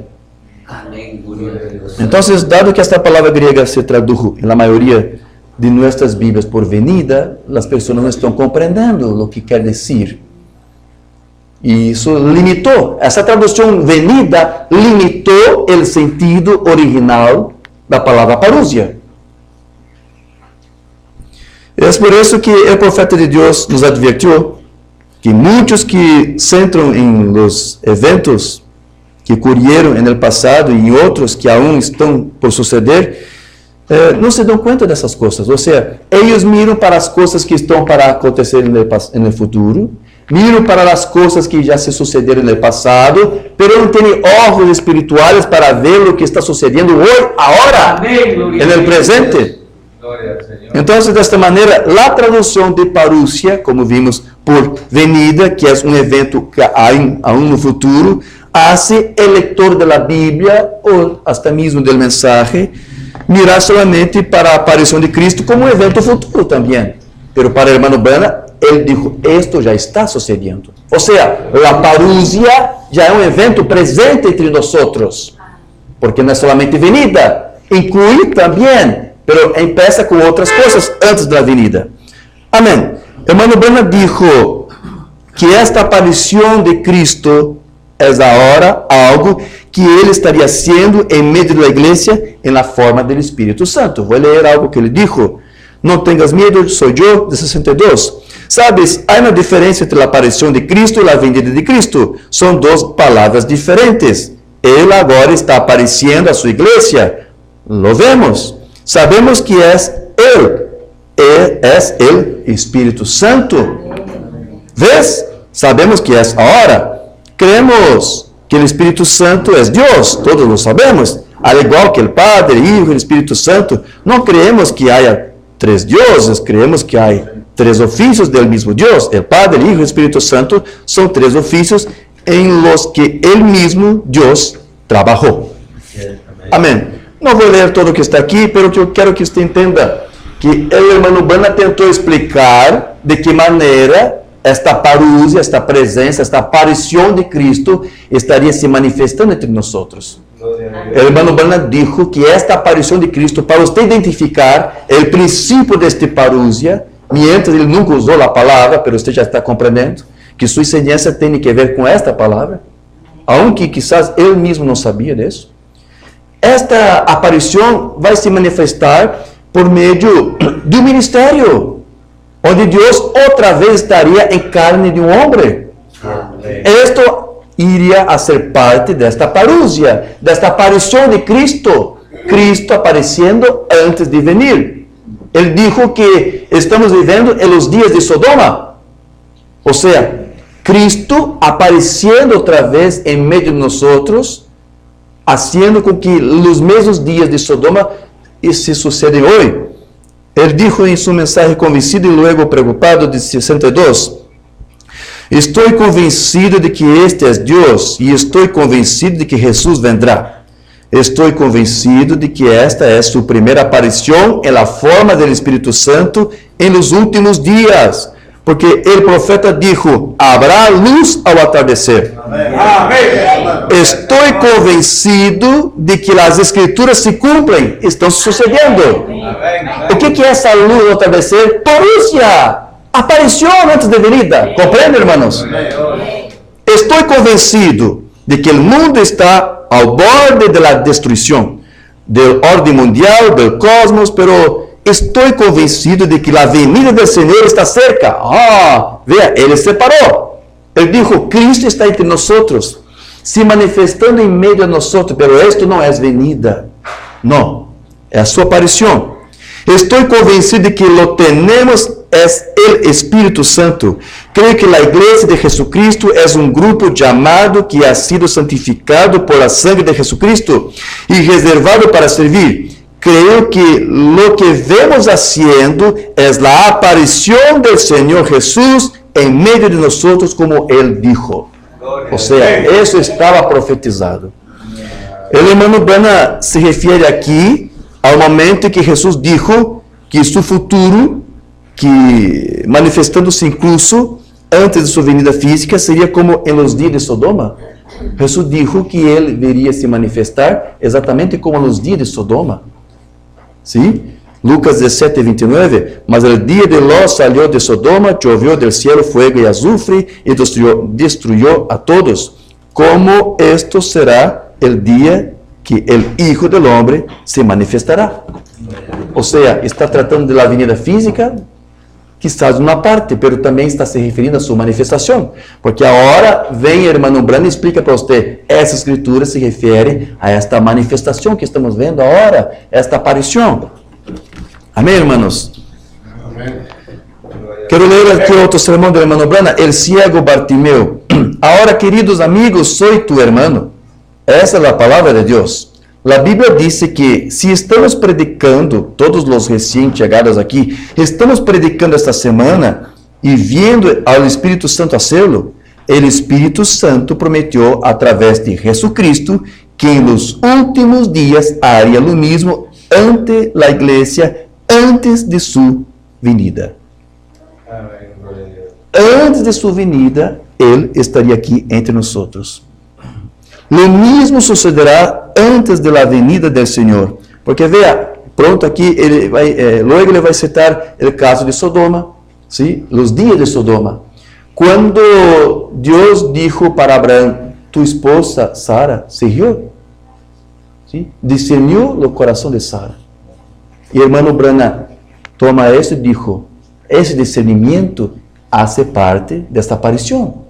Amén. Gloria a Dios. Entonces, dado que esta palabra griega se tradujo en la mayoría de nuestras Biblias por venida, las personas no están comprendiendo lo que quiere decir. Y eso limitó, esa traducción venida limitó el sentido original de la palabra parousia. Es por eso que el profeta de Dios nos advirtió que muchos que centran en los eventos que ocurrieron en el pasado y otros que aún están por suceder, no se dan cuenta de esas cosas. O sea, ellos miran para las cosas que están para acontecer en el futuro, miran para las cosas que ya se sucedieron en el pasado, pero no tienen ojos espirituales para ver lo que está sucediendo hoy, ahora, Amén. Gloria en a el Dios. presente. Gloria al Señor. Entonces, de esta manera, la traducción de parousia, como vimos, por venida, que es un evento que hay aún no futuro, hace el lector de la Biblia, o hasta mismo del mensaje, mirar solamente para la aparición de Cristo como un evento futuro también. Pero para el hermano Branham, él dijo, esto ya está sucediendo. O sea, la parousia ya es un evento presente entre nosotros. Porque no es solamente venida, incluye también, pero empieza con otras cosas antes de la venida. Amén. Hermano Branham dijo que esta aparición de Cristo es ahora algo que Él estaría haciendo en medio de la iglesia en la forma del Espíritu Santo. Voy a leer algo que Él dijo. No tengas miedo, soy yo, de 62. Sabes, hay una diferencia entre la aparición de Cristo y la venida de Cristo. Son dos palabras diferentes. Él ahora está apareciendo a su iglesia. Lo vemos. Sabemos que es Él. Él es el Espíritu Santo. ¿Ves? Sabemos que es ahora. Creemos que el Espíritu Santo es Dios. Todos lo sabemos. Al igual que el Padre, el Hijo y el Espíritu Santo. No creemos que haya tres dioses. Creemos que hay tres oficios del mismo Dios. El Padre, el Hijo y el Espíritu Santo son tres oficios en los que el mismo Dios trabajó. Amén. No voy a leer todo lo que está aquí, pero yo quiero que usted entienda que el hermano Branham tentó explicar de qué manera esta parousia, esta presencia, esta aparición de Cristo estaría se manifestando entre nosotros. El hermano Branham dijo que esta aparición de Cristo, para usted identificar el principio de esta parousia, mientras él nunca usó la palabra, pero usted ya está comprendiendo que su enseñanza tiene que ver con esta palabra, aunque quizás él mismo no sabía de eso. Esta aparición vai se manifestar por meio do ministério, onde Deus outra vez estaria em carne de um homem. Esto iria a ser parte desta parousia, desta aparição de Cristo. Cristo aparecendo antes de venir. Ele dijo que estamos vivendo em los dias de Sodoma. Ou seja, Cristo apareciendo otra vez en medio de nosotros, haciendo con que los mismos días de Sodoma se suceden hoy. Él dijo en su mensaje convencido y luego preocupado de 62, estoy convencido de que este es Dios y estoy convencido de que Jesús vendrá. Estoy convencido de que esta es su primera aparición en la forma del Espíritu Santo en los últimos días. Porque el profeta dijo, habrá luz al atardecer. Estoy convencido de que las escrituras se cumplen, están sucediendo. O que é essa luz ao atardecer? Parousia, apareció antes de venida. ¿Comprende, hermanos? Estou convencido de que o mundo está ao borde de la destruição, del orden mundial, del cosmos, pero estou convencido de que a venida do Senhor está cerca. Vea, Ele se parou. Ele dijo, Cristo está entre nós, se manifestando em meio a nós, pero esto não é venida. Não, é a sua aparição. Estou convencido de que lo tenemos es el Espírito Santo. Creio que a Igreja de Jesucristo é um grupo chamado que ha sido santificado por la sangre de Jesucristo e reservado para servir. Creo que lo que vemos haciendo es la aparición del Señor Jesús en medio de nosotros, como Él dijo. O sea, eso estaba profetizado. El hermano Branham se refiere aquí ao momento em que Jesus dijo que su futuro, que manifestando-se incluso antes de sua venida física, seria como em los dias de Sodoma. Jesus dijo que Ele veria se manifestar exatamente como nos dias de Sodoma. ¿Sí? Lucas 17, 29, mas el día de Lot salió de Sodoma, llovió del cielo fuego y azufre y destruyó a todos. Como esto será el día que el Hijo del Hombre se manifestará. O sea, está tratando de la venida física, quizás uma parte, pero também está se referindo a sua manifestação. Porque agora vem hermano Branham e explica para você, essa escritura se refere a esta manifestação que estamos vendo agora, esta aparição. Amém, hermanos? Amém. Quero ler aqui outro sermão do hermano Branham, el ciego Bartimeu. Ahora, queridos amigos, soy tu hermano. Essa é a palavra de Deus. A Bíblia diz que se estamos predicando, todos os recém-chegados aqui, estamos predicando esta semana e viendo ao Espírito Santo hacerlo, o Espírito Santo prometeu através de Jesucristo que em los últimos dias haria lo mismo ante la igreja antes de sua venida. Antes de sua venida, Ele estaria aqui entre nós. Lo mismo sucederá antes de la venida del Senhor. Porque vea, pronto aqui, logo ele vai citar o caso de Sodoma, ¿sí? Los días de Sodoma. Quando Deus dijo para Abraão, tu esposa Sara se riu, ¿sí? Discerniu o coração de Sara. E hermano Branham toma isso e dijo, esse discernimento hace parte desta aparição.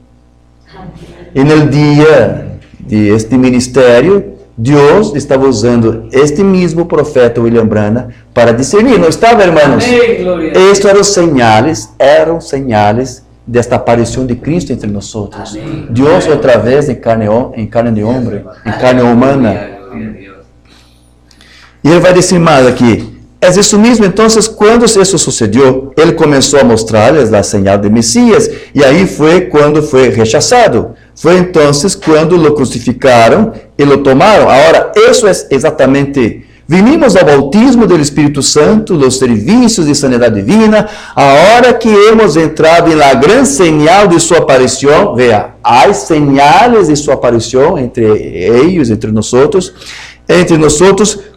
E no dia de este ministério, Deus estava usando este mesmo profeta William Branham para discernir. Não estava, irmãos? Estes eram señales desta aparição de Cristo entre nós. Deus outra vez em carne de homem, em carne humana. E ele vai dizer mais aqui. É isso mesmo, então, quando isso sucedeu, ele começou a mostrar-lhes a señal de Messias, e aí foi quando foi rechazado. Foi então quando o crucificaram e o tomaram. Agora, isso é exatamente. Vinimos ao bautismo do Espírito Santo, os serviços de sanidade divina, a hora que hemos entrado em la gran señal de sua aparição. Veja, há señales de sua aparição entre eles, entre nós.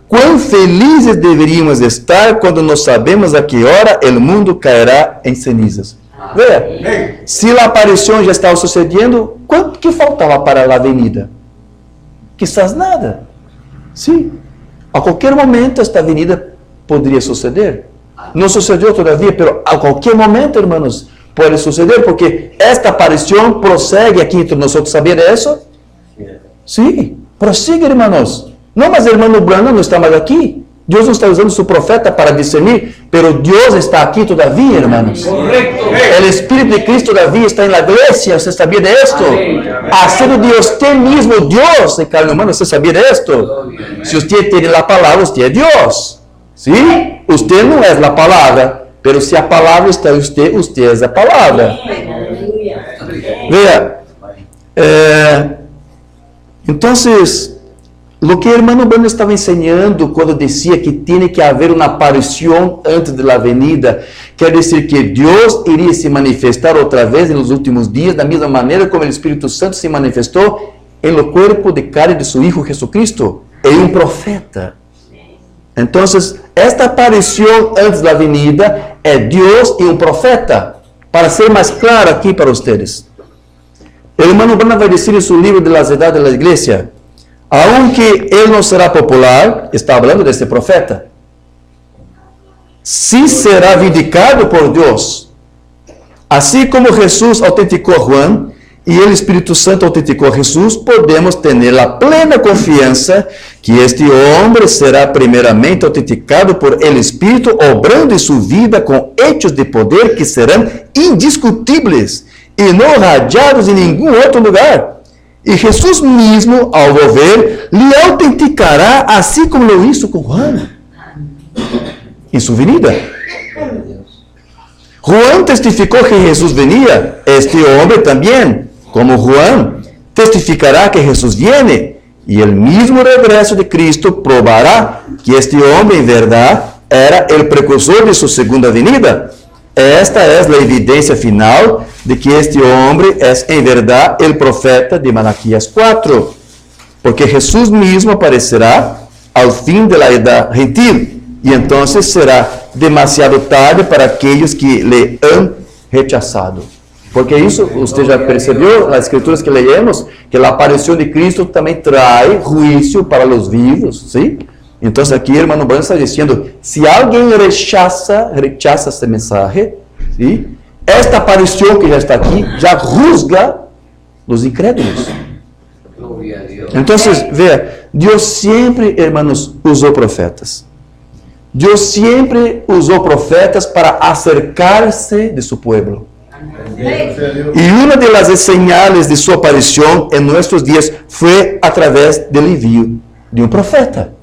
Quão felizes deveríamos estar quando nós sabemos a que hora o mundo cairá em cenizas. Veja, se a aparição já estava sucedendo, quanto que faltava para a venida? Quizás nada. Sim, a qualquer momento esta venida poderia suceder. Não sucedeu todavia, mas a qualquer momento, hermanos, pode suceder, porque esta aparição prossegue aqui entre nós. ¿Sabían isso? Sim, prosigue, hermanos. Não, mas o hermano Branham não está mais aqui. Deus não está usando seu profeta para discernir, pero Deus está aqui todavia, hermanos. Correcto. O Espírito de Cristo todavia está na igreja, ¿você sabia de esto? Haciendo de usted mismo Dios en carne humana, ¿você sabia de esto? Si usted tiene la palabra, usted es Dios. ¿Sí? Usted no es la palabra, pero si a palavra está en usted, usted es la palabra. Vea, entonces, lo que el hermano Branham estaba enseñando cuando decía que tiene que haber una aparición antes de la venida, quer decir que Dios iría se manifestar otra vez en los últimos días, da misma manera como el Espíritu Santo se manifestó en el cuerpo de carne de su Hijo Jesucristo, en un profeta. Entonces, esta aparición antes de la venida es Dios y un profeta. Para ser más claro aquí para ustedes. El hermano Branham va a decir en su libro de las edades de la iglesia, aunque él no será popular, está hablando de este profeta, sí será vindicado por Dios. Así como Jesús autenticó a Juan y el Espíritu Santo autenticó a Jesús, podemos tener la plena confianza que este hombre será primeramente autenticado por el Espíritu, obrando en su vida con hechos de poder que serán indiscutibles y no rayados en ningún otro lugar. Y Jesús mismo, al volver, le autenticará así como lo hizo con Juan en su venida. Juan testificó que Jesús venía. Este hombre también, como Juan, testificará que Jesús viene. Y el mismo regreso de Cristo probará que este hombre en verdad era el precursor de su segunda venida. Esta es la evidencia final de que este hombre es en verdad el profeta de Malaquías 4, porque Jesús mismo aparecerá al fin de la edad gentil, y entonces será demasiado tarde para aquellos que le han rechazado. Porque isso, usted já percebeu nas escrituras que leemos, que a aparição de Cristo também trae juízo para os vivos, ¿sí? Então aqui o hermano Branham está dizendo, se alguém rechaça esse mensagem, ¿sí? Esta aparição que já está aqui, já juzga os incrédulos. Gloria a Dios. Então, veja, Deus sempre, hermanos, usou profetas. Deus sempre usou profetas para acercar-se de seu povo. E uma das señales de sua aparição em nossos dias foi através do envio de um profeta.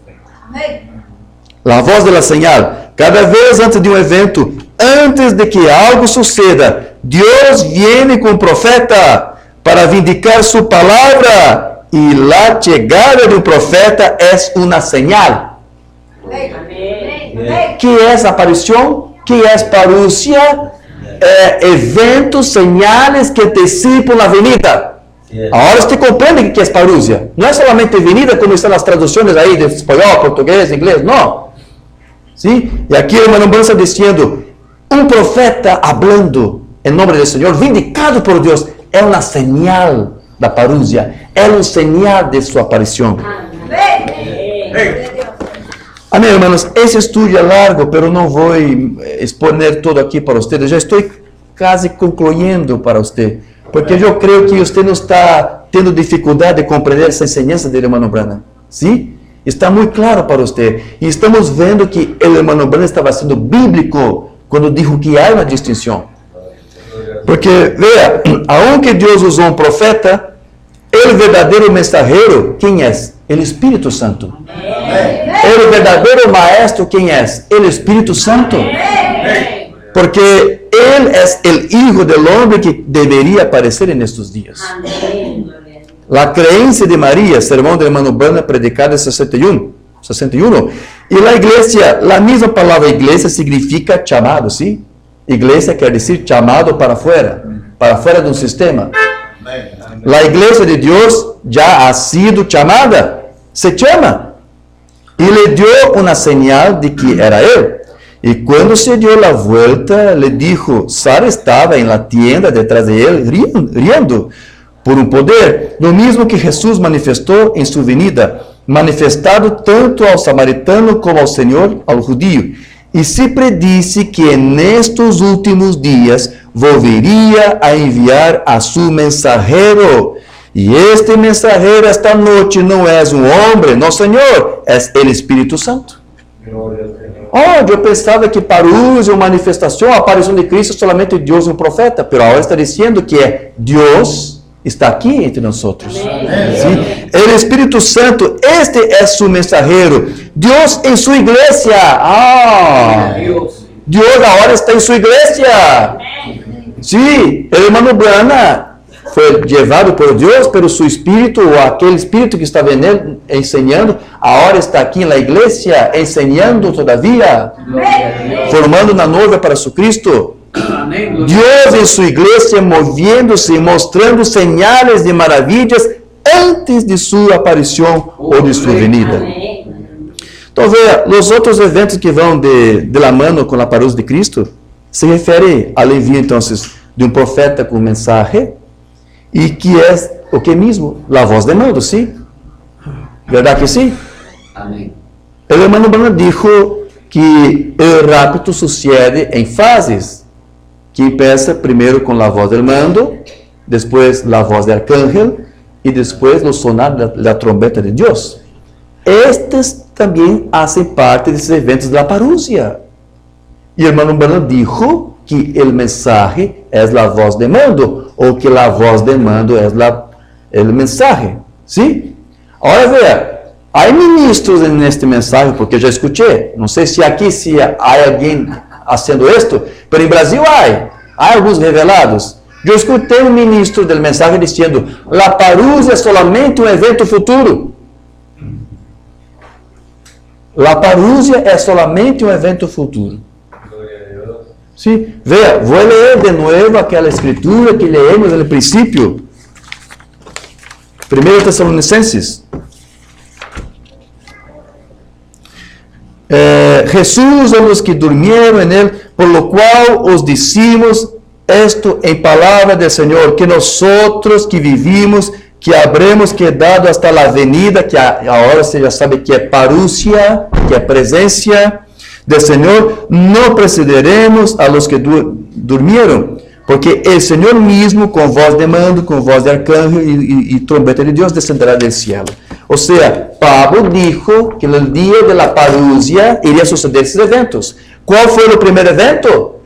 A voz da señal. Cada vez antes de um evento, antes de que algo suceda, Deus vem com um profeta para vindicar sua palavra. E a chegada de um profeta é uma señal. Que é essa aparição? Que é parúcia? Eventos, señales que antecipam a venida. Agora você compreende que é parúcia. Não é somente venida como estão as traduções aí de espanhol, português, inglês, não. ¿Sí? E aqui o hermano Branham está dizendo, um profeta hablando em nome do Senhor, vindicado por Deus, é uma señal da parúcia, é uma señal de sua aparição. Amém, hermanos. Esse estudo é largo, pero não vou exponer todo aqui para vocês. Já estou quase concluindo para você, porque eu creio que você não está tendo dificuldade de compreender essa enseñança do hermano Branham. ¿Sí? Está muito claro para você. E estamos vendo que o hermano Branham estava sendo bíblico quando dijo que há uma distinção. Porque, veja, aunque Deus usou um profeta, o verdadeiro mensageiro, quem é? O Espírito Santo. O verdadeiro maestro, quem é? O Espírito Santo. Porque Ele é o Hijo del Hombre que deveria aparecer nestes dias. La creencia de María, sermão do hermano Branham, predicado em 61. E a igreja, a mesma palavra igreja significa chamado, ¿sí? Igreja quer dizer chamado para fora de um sistema. A igreja de Deus já ha sido chamada, se chama. E lhe deu uma señal de que era Ele. E quando se deu a volta, lhe dijo, Sara estava em la tienda detrás de ele, riendo por um poder, no mesmo que Jesus manifestou em sua venida, manifestado tanto ao samaritano como ao Senhor, ao judío. E se predisse que nestes últimos dias volveria a enviar a seu mensageiro. E este mensageiro esta noite não é um homem, não, Senhor, é o Espírito Santo. Oh, eu pensava que parousia ou manifestação, a aparição de Cristo é solamente Deus e um profeta, pero agora está dizendo que Deus está aqui entre nós. ¿Sí? El Espírito Santo, este é su mensajero. Deus em sua igreja. Deus agora está em sua igreja. Sí, el hermano Brana foi levado por Deus, pelo seu Espírito, ou aquele Espírito que estava nele, ensinando, agora está aqui na igreja, ensinando todavia, formando uma noiva para su Cristo. Deus em sua igreja, movendo-se, mostrando señales de maravilhas antes de sua aparição ou de sua venida. Então, veja, os outros eventos que vão de la mano com a parousia de Cristo se refere ao envio, então, de um profeta com mensagem, e que é o que mesmo? A voz de mando, sim? Verdade que sim? Amém. O hermano Branham dijo que o rapto sucede em fases, que empieza primeiro com a voz del mando, depois a voz do arcángel, e depois o sonar da trombeta de Deus. Estes também fazem parte desses eventos da parousia. E o hermano Branham dijo que o mensaje é a voz de mando, ou que a voz de mando é o mensaje. ¿Sí? Agora veja, há ministros neste mensaje, porque eu já escutei, não sei se aqui há alguém fazendo isto, mas em Brasil há alguns revelados. Eu escutei um ministro do mensaje dizendo: a parousia é solamente um evento futuro. A parousia é solamente um evento futuro. Sim, veja, vou ler de novo aquela escritura que leemos no princípio. 1 Tessalonicenses. Jesus a los que durmieron en él, por lo cual os decimos esto en palabra del Señor, que nosotros que vivimos, que habremos quedado hasta la venida, que ahora você já sabe que é parousia, que é presencia del Señor, no precederemos a los que durmieron, porque el Señor mismo, con voz de mando, con voz de arcángel y trombeta de Dios, descenderá del cielo. O sea, Pablo dijo que el día de la parousia iría suceder esses eventos. ¿Cuál fue el primer evento?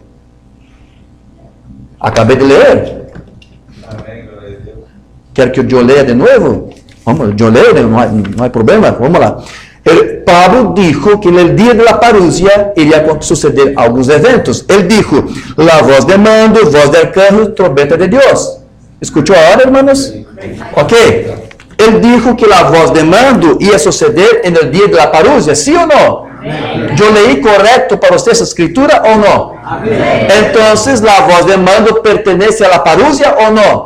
Acabei de leer. ¿Quer que eu leia de novo? Vamos, eu leio, não há problema, vamos lá. Pablo dijo que no dia da parousia iria suceder alguns eventos. Ele dijo: la voz de mando, voz de arcángel, trombeta de Deus. Escutou agora, hermanos? Ok. Ele dijo que a voz de mando ia suceder no dia da parousia, sim ou não? Eu leí correto para você essa escritura ou não? Então, a voz de mando pertence à parousia ou não?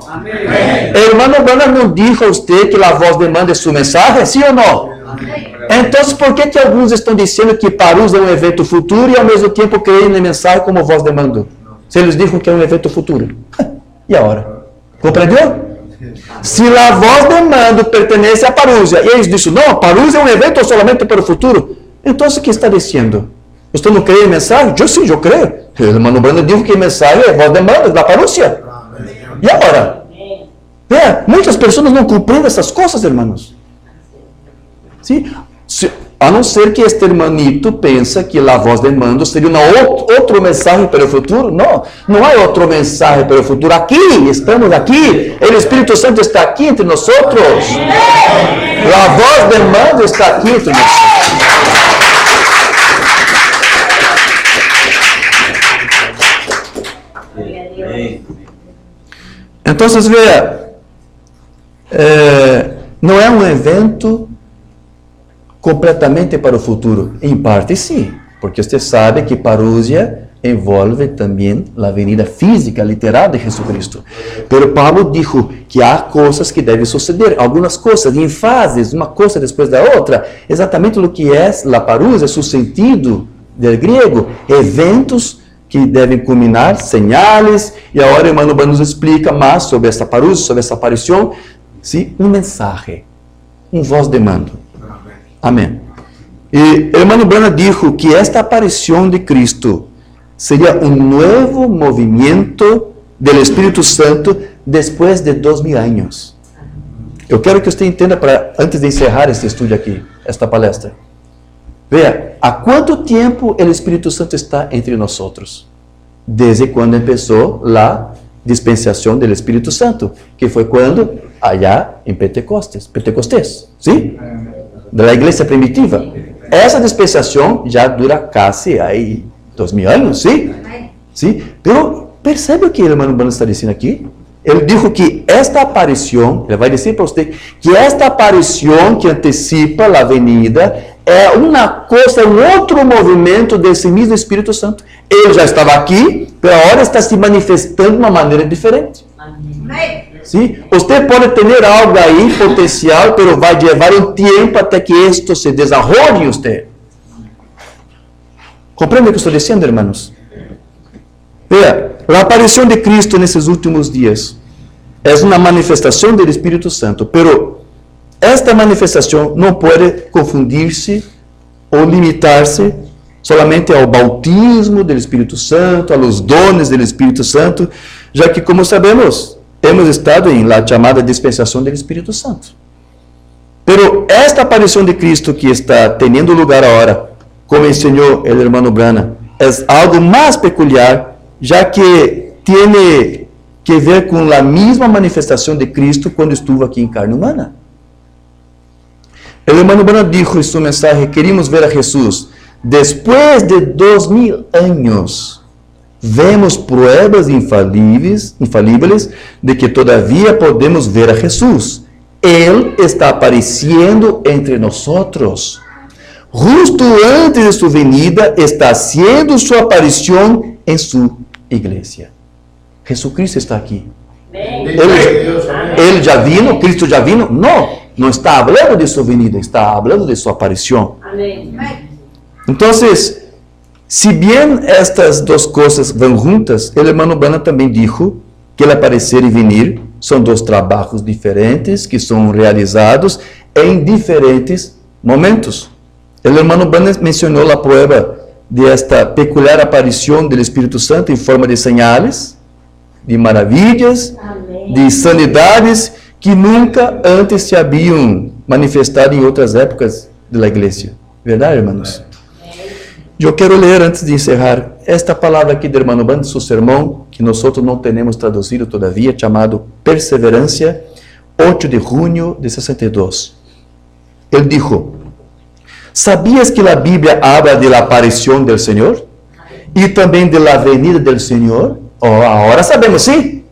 Hermano Branham não disse a você que a voz de mando é sua mensagem, sim ou não? Então, por que alguns estão dizendo que parousia é um evento futuro e ao mesmo tempo creem na mensagem como voz de mando? Se eles dizem que é um evento futuro. E agora? Compreendeu? Se a voz de mando pertence à parousia e eles dizem: não, parousia é um evento solamente para o futuro, então o que está dizendo? Você não crê em mensagem? Eu sim, eu creio. O hermano Branham disse que a mensagem é a voz de mando da parousia. E agora? Muitas pessoas não compreendem essas coisas, irmãos. Sim? A não ser que este hermanito pensa que a voz de mando seria outra mensagem para o futuro. Não, não há outra mensagem para o futuro. Aqui, estamos aqui. O Espírito Santo está aqui entre nós. A voz de mando está aqui entre nós. Então, veja, não é um evento completamente para o futuro. Em parte, sim, porque você sabe que parousia envolve também a venida física, literal de Jesucristo. Pero Pablo dijo que há coisas que devem suceder, algumas coisas em fases, uma coisa depois da outra. Exatamente o que é a parousia, seu sentido do grego, eventos que devem culminar, señales, e agora o irmão Branham nos explica mais sobre essa parousia, sobre essa aparição, sim, um mensagem, voz de mando. Amém. E o hermano Branham disse que esta aparição de Cristo seria um novo movimento do Espírito Santo depois de 2000 anos. Eu quero que você entenda, antes de encerrar este estudo aqui, esta palestra. Vea, ¿há quanto tempo o Espírito Santo está entre nós? Desde quando começou a dispensação do Espírito Santo, que foi quando? Allá em Pentecostes, ¿sí? Da igreja primitiva. Essa dispensação já dura quase aí 2000 anos, ¿sí? ¿Sí? Pero percebe o que o irmão Branham está dizendo aqui? Ele disse que esta aparição, ele vai dizer para você que esta aparição que antecipa a venida é uma coisa, um outro movimento desse mesmo Espírito Santo. Ele já estava aqui, mas agora está se manifestando de uma maneira diferente. Sim? Você pode ter algo aí potencial, mas vai levar um tempo até que isto se desarrolle em você. Compreende o que estou dizendo, irmãos? Veja, a aparição de Cristo nesses últimos dias é uma manifestação do Espírito Santo, pero esta manifestação não pode confundir-se ou limitar-se solamente ao bautismo do Espírito Santo, aos dones do Espírito Santo, já que, como sabemos, hemos estado em la chamada dispensação do Espírito Santo. Pero esta aparição de Cristo que está tendo lugar agora, como ensinou o irmão Branham, é algo mais peculiar, já que tem que ver com a mesma manifestação de Cristo quando estuvo aqui em carne humana. O irmão Branham disse em sua mensagem: queríamos ver a Jesus. Depois de 2000 anos, vemos pruebas infalíveis de que todavia podemos ver a Jesus. Ele está aparecendo entre nós. Justo antes de sua venida, está haciendo sua aparição em sua igreja. Jesucristo está aqui. Ele já vino? Cristo já vino? Não está falando de sua venida, está falando de sua aparição. Então, se bem estas duas coisas vão juntas, o irmão Branham também disse que o aparecer e venir são dois trabalhos diferentes que são realizados em diferentes momentos. O irmão Branham mencionou a prova de esta peculiar aparição do Espírito Santo em forma de señales, de maravilhas, de sanidades que nunca antes se haviam manifestado em outras épocas da igreja. Verdade, irmãos? Eu quero ler, antes de encerrar, esta palavra aqui do irmão Branham, de seu sermão, que nós não temos traduzido todavia, chamado Perseverancia, 8 de junho de 62. Ele disse: ¿Sabias que a Bíblia habla de la aparição do Senhor? E também de la venida do Senhor? Agora sabemos, sim?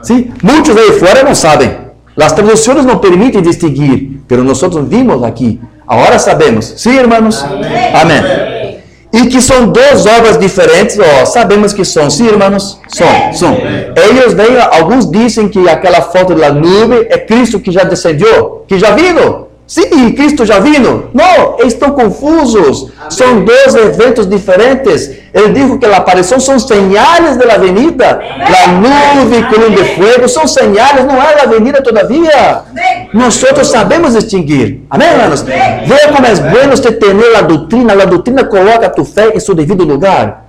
Sim? Muitos aí fora não sabem. As traduções não permitem distinguir, mas nós vimos aqui. Agora sabemos. Sim, irmãos? Amém. E que são duas obras diferentes, sabemos que são, sim, irmãos? São. Eles vêm, alguns dizem que aquela foto da nuvem é Cristo que já descendeu, que já vino. Sim, Cristo já vino. Não, estão confusos. São dois eventos diferentes. Ele disse que a aparição são señales da venida. A nuvem, coluna de fogo, são señales, não é a venida todavia. Nós sabemos distinguir. Amém, irmãos? Veja como é bueno você ter a doutrina. A doutrina coloca a tua fé em seu devido lugar.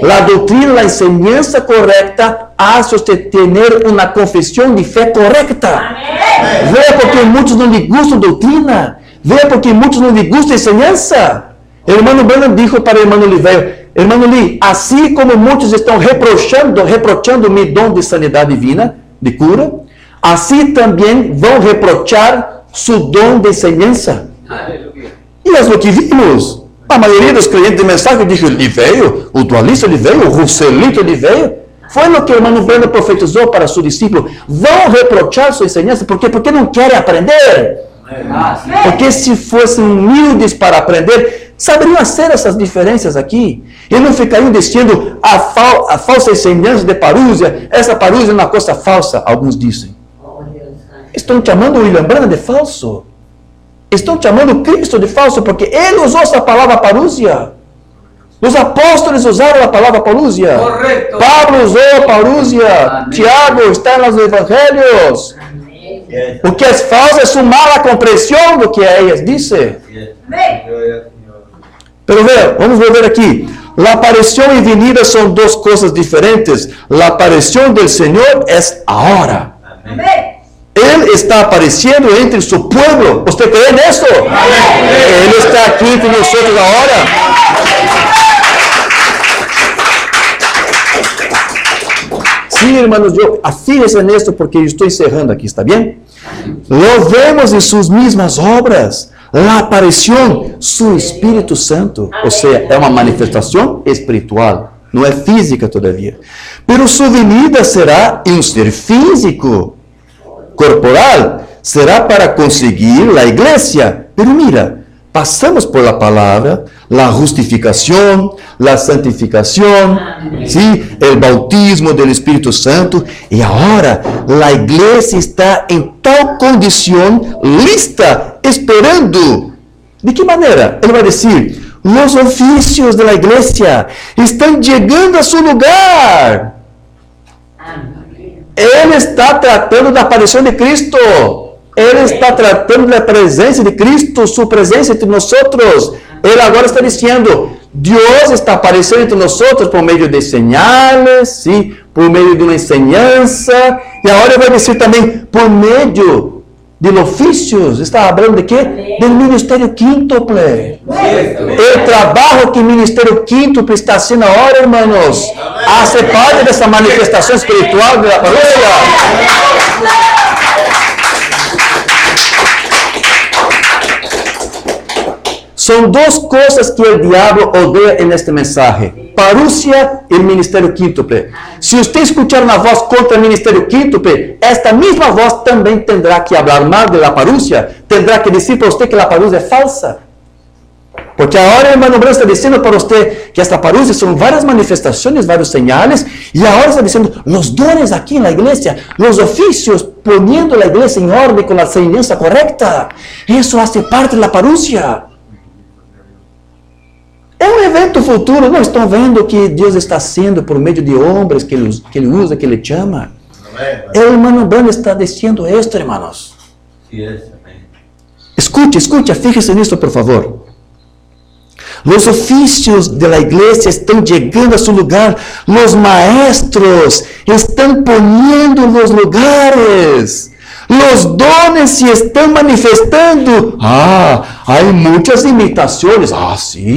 A doutrina, a enseñança correta, hace você ter uma confissão de fé correta. Veja porque muitos não lhe gustam doutrina. Veja porque muitos não lhe gustam enseñança. O irmão Branham disse para o irmão Oliveira: irmão Lee, assim como muitos estão reprochando mi dom de sanidade divina, de cura, assim também vão reprochar seu dom de enseñança. E é o que vimos. A maioria dos crentes de mensagem diz: ele veio, o dualista ele veio, o Russelito ele veio. Foi o que o irmão Branham profetizou para seu discípulo. Vão reprochar sua enseñança, porque não querem aprender. Porque se fossem humildes para aprender, saberiam fazer essas diferenças aqui. E não ficariam dizendo a falsa enseñança de Parousia. Essa Parousia é uma coisa falsa, alguns dizem. Estão chamando o William Branham de falso. Estão chamando Cristo de falso, porque ele usou essa palavra Parousia. Os apóstolos usaram a palavra Parousia. Correto. Pablo usou Parousia. Tiago está nos evangelhos. O que é falso é uma mala compreensão do que eles dizem. Pero vamos volver aqui. A aparição e venida são duas coisas diferentes. A aparição do Senhor é agora. Él está apareciendo entre su pueblo. ¿Usted cree en eso? Él está aquí entre nosotros ahora. Sí, hermanos, afíjense en esto porque yo estoy cerrando aquí, ¿está bien? Lo vemos en sus mismas obras. La aparición, su Espíritu Santo. O sea, es una manifestación espiritual. No es física todavía. Pero su venida será en un ser físico, corporal. Será para conseguir la iglesia. Pero mira, pasamos por la palabra, la justificación, la santificación, ¿sí? El bautismo del Espíritu Santo. Y ahora la iglesia está en tal condición, lista, esperando. ¿De qué manera? Él va a decir, los oficios de la iglesia están llegando a su lugar. Él está tratando da aparição de Cristo. Ele está tratando da presença de Cristo, sua presença entre nós. Ele agora está dizendo, Deus está aparecendo entre nós por meio de señales, sim, por meio de uma enseñança. E agora ele vai dizer também, por meio de ofícios. Está falando de quê? Do ministério quíntuple. O trabalho que o ministério quíntuple está sendo agora, irmãos, hace parte dessa manifestação espiritual da parousia. São duas coisas que o diabo odeia neste mensagem: parousia e ministério quíntuple. Se você escutar uma voz contra o ministério quíntuple, esta mesma voz também terá que falar mal da parousia, terá que dizer para você que a parousia é falsa. Porque agora o irmão Branco está dizendo para você que esta parousia são várias manifestações, vários señales, e agora está dizendo, os dones aqui na igreja, os ofícios, poniendo a igreja em ordem com a enseñanza correta. Isso faz parte da parousia. É um evento futuro. Não estão vendo o que Deus está sendo por meio de homens que ele usa, que ele chama. O irmão Branco está dizendo isto, irmãos. Escute, fíjese nisso, por favor. Os ofícios da igreja estão chegando a seu lugar. Os maestros estão poniendo nos lugares. Os dones se estão manifestando. Há muitas imitações. Sim.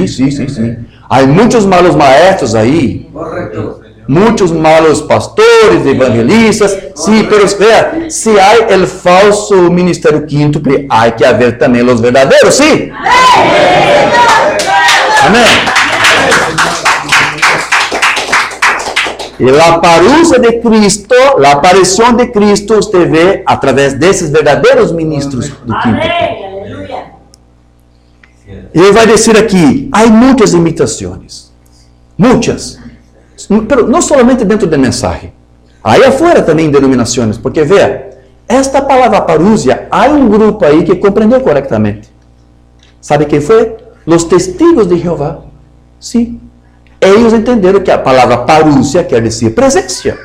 Há muitos malos maestros aí. Correcto. Muitos malos pastores, evangelistas. Sim, pero espera, se há o falso ministério quíntuple, há que haver também os verdadeiros, sim? Amém. E a parousia de Cristo, a aparição de Cristo, você vê através desses verdadeiros ministros do quíntuple. Ele vai dizer aqui, há muitas imitações. Muitas. Não somente dentro da mensagem. Aí afuera também denominações. Porque, veja, esta palavra parousia, há um grupo aí que compreendeu corretamente. Sabe quem foi? Os testigos de Jeová. Sim. Eles entenderam que a palavra parousia quer dizer presença.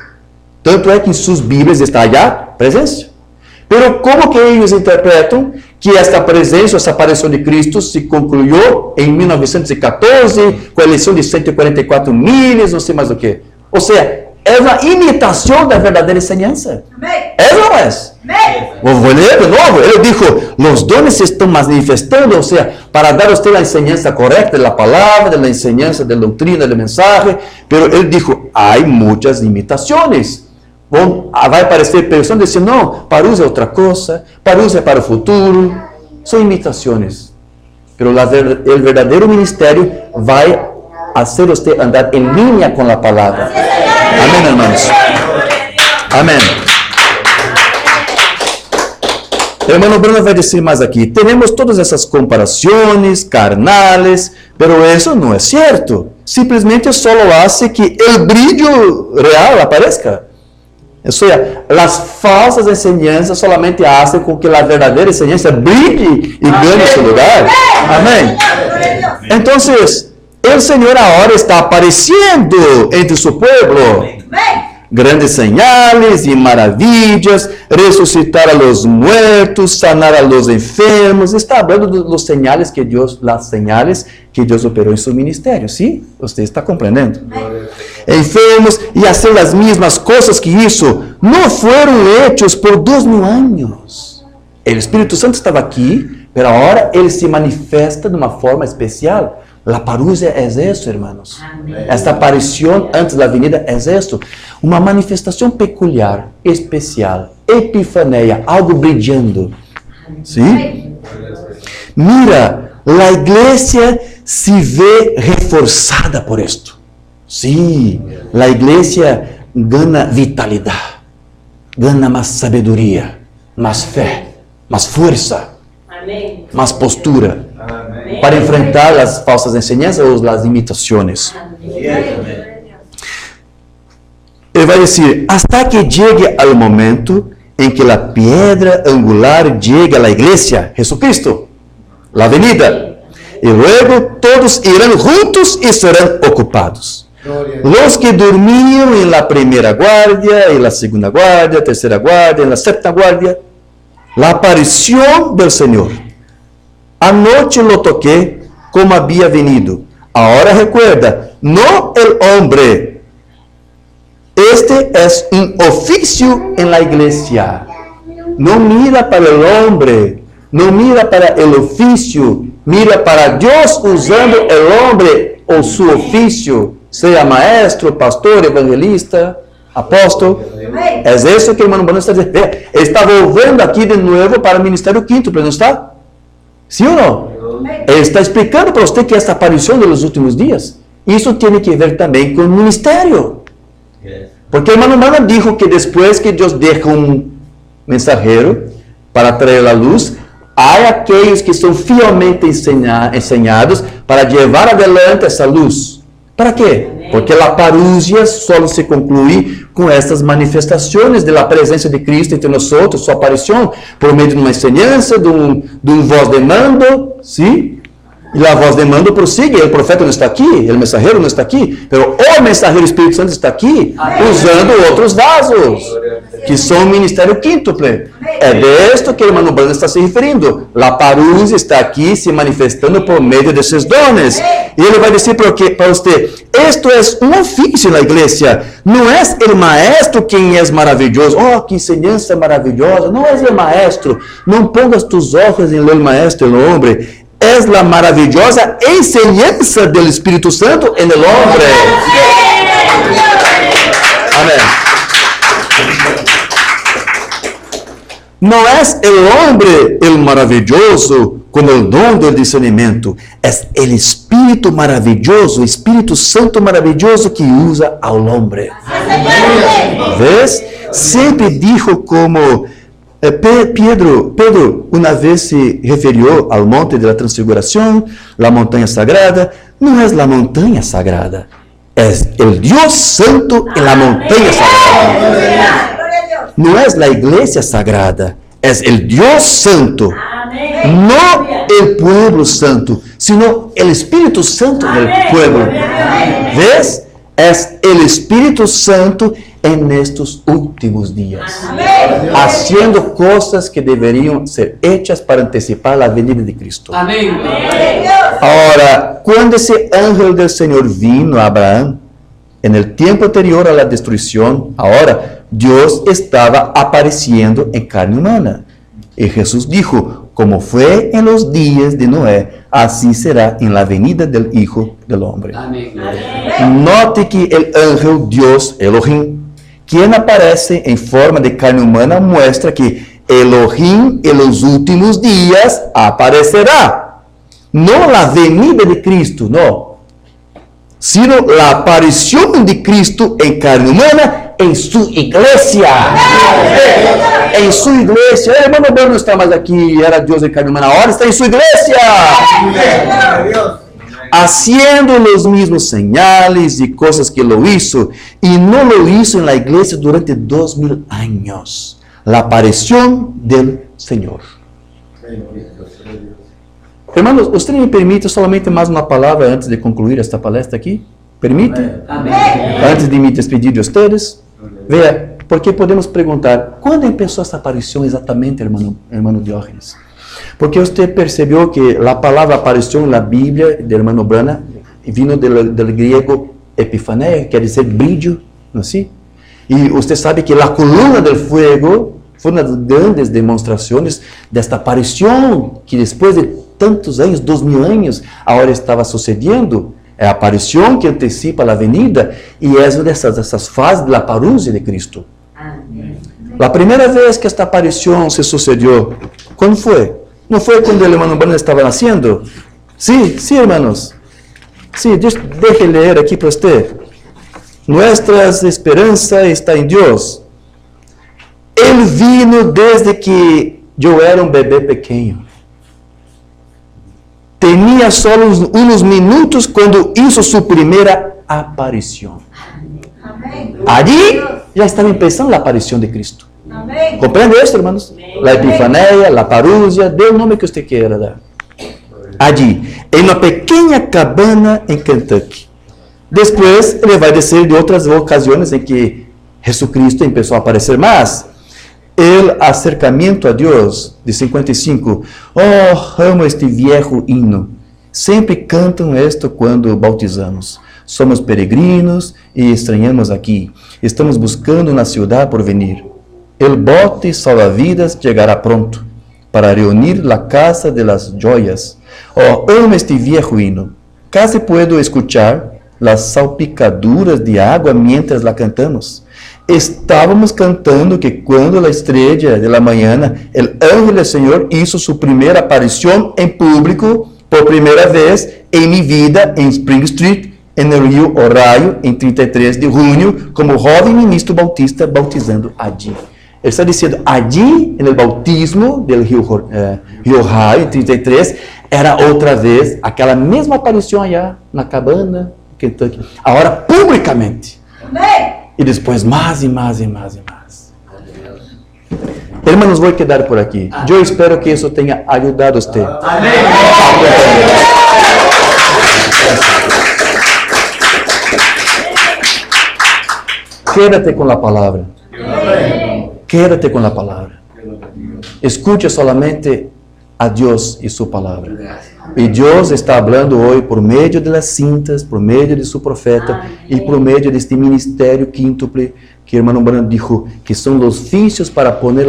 Tanto é que em suas Bíblias está allá presença. Pero como que eles interpretam que esta presença, essa aparição de Cristo se concluiu em 1914 com a eleição de 144 milhas, não sei mais o que. Ou seja, é uma imitação da verdadeira enseñanza. É ou não é? Vou ler de novo. Ele disse, os dones se estão manifestando, ou seja, para dar a você a enseñanza correta da palavra, da enseñanza, da doutrina, da mensagem. Pero ele disse, há muitas imitações. Vai aparecer pessoas dizendo, não, parousia é outra coisa, parousia é para o futuro. São imitações. Pero o verdadeiro ministério vai fazer você andar em linha com a palavra. Amém, irmãos? Amém. O irmão Bruno vai dizer mais aqui. Temos todas essas comparações carnales, pero isso não é certo. Simplesmente só hace que o brilho real aparezca. Ou seja, as falsas enseñanças solamente fazem com que a verdadeira enseñança brilhe e ganhe seu lugar. Amém? Então, o Senhor agora está aparecendo entre seu povo. grandes señales y maravillas, resucitar a los muertos, sanar a los enfermos. Está hablando de las señales que Dios operó en su ministerio, ¿sí? Usted está comprendiendo. Enfermos y hacer las mismas cosas que hizo, no fueron hechos por 2000 años. El Espíritu Santo estaba aquí, pero ahora Él se manifiesta de una forma especial. La parousia es eso, hermanos. Amén. Esta aparición antes de la venida es esto. Una manifestación peculiar, especial, epifanía, algo brillando. ¿Sí? Mira, la iglesia se ve reforzada por esto. Sí, la iglesia gana vitalidad, gana más sabiduría, más fe, más fuerza, amén, más postura. Amén. Para enfrentar las falsas enseñanzas o las imitaciones. Él va a decir, hasta que llegue al momento en que la piedra angular llegue a la iglesia, Jesucristo, la venida. Y luego todos irán juntos y serán ocupados. Los que dormían en la primera guardia, en la segunda guardia, tercera guardia, en la séptima guardia, la aparición del Señor. Anoche lo toqué como había venido. Ahora recuerda, no el hombre. Este es un oficio en la iglesia. No mira para el hombre, no mira para el oficio, mira para Dios usando el hombre o su oficio, sea maestro, pastor, evangelista, apóstol. Es eso que el hermano Bruno está diciendo. Está volviendo aquí de nuevo para el ministerio quíntuple, ¿no está? ¿Sí o no? Él está explicando para usted que esta aparición de los últimos días, eso tiene que ver también con el ministerio. Porque el hermano Bruno dijo que después que Dios deja un mensajero para traer la luz, hay aquellos que son fielmente enseñados para llevar adelante esa luz. ¿Para qué? Porque la parousia solo se concluye con estas manifestaciones de la presencia de Cristo entre nosotros, su aparición, por medio de una enseñanza, de un voz de mando, ¿sí? Y la voz de mando prosigue, el profeta no está aquí, el mensajero no está aquí, pero el mensajero Espíritu Santo está aquí, usando otros vasos, que son ministerio quíntuple. É de esto que o hermano Bruno está se referindo. La parousia está aqui se manifestando por meio desses dones. E ele vai dizer para você, esto es un oficio en la iglesia. No es el maestro quien es maravilloso. Oh, que enseñanza maravillosa. No es el maestro. No pongas tus ojos en el maestro, el hombre. Es la maravillosa enseñanza del Espíritu Santo en el hombre. Amén. No es el hombre el maravilloso con el don del discernimiento, es el Espíritu maravilloso, Espíritu Santo maravilloso que usa al hombre. ¿Ves? Siempre dijo como Pedro una vez se refirió al monte de la transfiguración, la montaña sagrada. No es la montaña sagrada, es el Dios Santo en la montaña sagrada. No es la iglesia sagrada, es el Dios Santo. Amén. No el pueblo santo, sino el Espíritu Santo del pueblo. ¿Ves? Es el Espíritu Santo en estos últimos días. Amén. Haciendo cosas que deberían ser hechas para anticipar la venida de Cristo. Amén. Ahora, cuando ese ángel del Señor vino a Abraham, en el tiempo anterior a la destrucción, ahora Dios estaba apareciendo en carne humana. Y Jesús dijo, como fue en los días de Noé, así será en la venida del Hijo del Hombre. Amén. Note que el ángel Dios, Elohim, quien aparece en forma de carne humana, muestra que Elohim en los últimos días aparecerá. No la venida de Cristo, no, sino la aparición de Cristo en carne humana en su iglesia. En su iglesia. El hermano Bruno no está más aquí, era Dios en carne humana, ahora está en su iglesia. Haciendo los mismos señales y cosas que lo hizo, y no lo hizo en la iglesia durante 2000 años. La aparición del Señor. Hermanos, ¿usted me permite solamente más una palabra antes de concluir esta palestra aquí? ¿Permite? Amén. Antes de me despedir de ustedes. Veja, porque podemos perguntar, quando começou essa aparição exatamente, hermano Diógenes? Porque você percebeu que a palavra apareceu na Bíblia do hermano Branham, vindo do grego epifaneia, quer dizer brilho, não é assim? E você sabe que a coluna do fogo foi uma das grandes demonstrações desta aparição que depois de tantos anos, 2000 anos, agora estava sucedendo. É a aparição que antecipa a venida e é uma dessas fases da parúzia de Cristo. A primeira vez que esta aparição se sucedeu, quando foi? Não foi quando o hermano Branham estava nascendo? Sim, sim, hermanos. Sim, deixa eu ler aqui para você. Nuestra esperança está em Deus. Ele vino desde que eu era um bebê pequeno. Tinha só uns minutos quando hizo sua primeira aparição. Ali já estava começando a aparição de Cristo. Compreende isso, irmãos? A epifaneia, a parúzia, dê o nome que você queira dar. Ali, em uma pequena cabana em Kentucky. Depois, ele vai descer de outras ocasiões em que Jesucristo começou a aparecer mais. O acercamento a Deus, de 55. Oh, amo este viejo hino. Sempre cantam isto quando bautizamos. Somos peregrinos e estranhamos aqui. Estamos buscando na cidade por venir. El bote salva-vidas chegará pronto para reunir la casa de las joyas. Oh, amo este viejo hino. Casi puedo escuchar las salpicaduras de água mientras la cantamos. Estávamos cantando que quando a estrela de la mañana, el ángel del Señor hizo su primera aparición en público por primera vez en mi vida en Spring Street, en el río Ohio, en 33 de junio, como joven ministro bautista bautizando allí. Ele está dizendo, allí, en el bautismo del río Ohio, en 33, era outra vez aquela mesma aparição allá na cabana, Kentucky. Agora, publicamente. E depois mais e mais e mais e mais. Hermanos, vou quedar por aqui. Eu espero que isso tenha ajudado você. Amém. Quédate com a palavra. Quédate com a palavra. Escute solamente a Deus e sua palavra. E Deus está falando hoje por meio das cintas, por meio de seu profeta e por meio deste ministério quíntuple que o irmão Branham disse que são os oficios para poner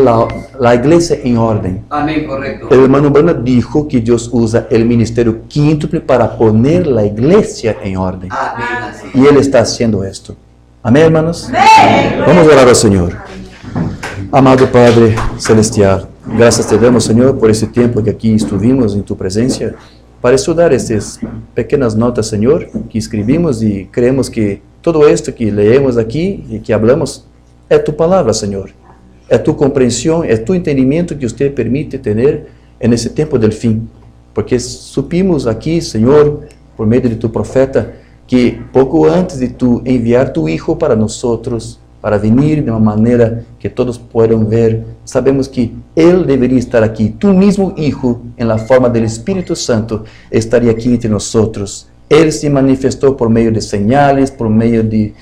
a igreja em ordem. Amém, correto. O irmão Branham disse que Deus usa o ministério quíntuple para poner a igreja em ordem. Amém. E Ele está haciendo esto. Amém, hermanos? Amém. Vamos orar ao Senhor. Amado Padre Celestial, graças te damos, Senhor, por esse tempo que aqui estivemos em Tu presença, para estudar essas pequenas notas, Senhor, que escrevimos e creemos que todo isto que leemos aqui e que hablamos é Tu palavra, Senhor. É Tu compreensão, é Tu entendimento que Você permite ter nesse tempo do fim. Porque supimos aqui, Senhor, por meio de Tu profeta, que pouco antes de Tu enviar Tu Hijo para nós outros, para vir de uma maneira que todos possam ver, sabemos que Ele deveria estar aqui. Tu mesmo, Hijo, em la forma do Espírito Santo, estaria aqui entre nós. Ele se manifestou por meio de señales, por meio de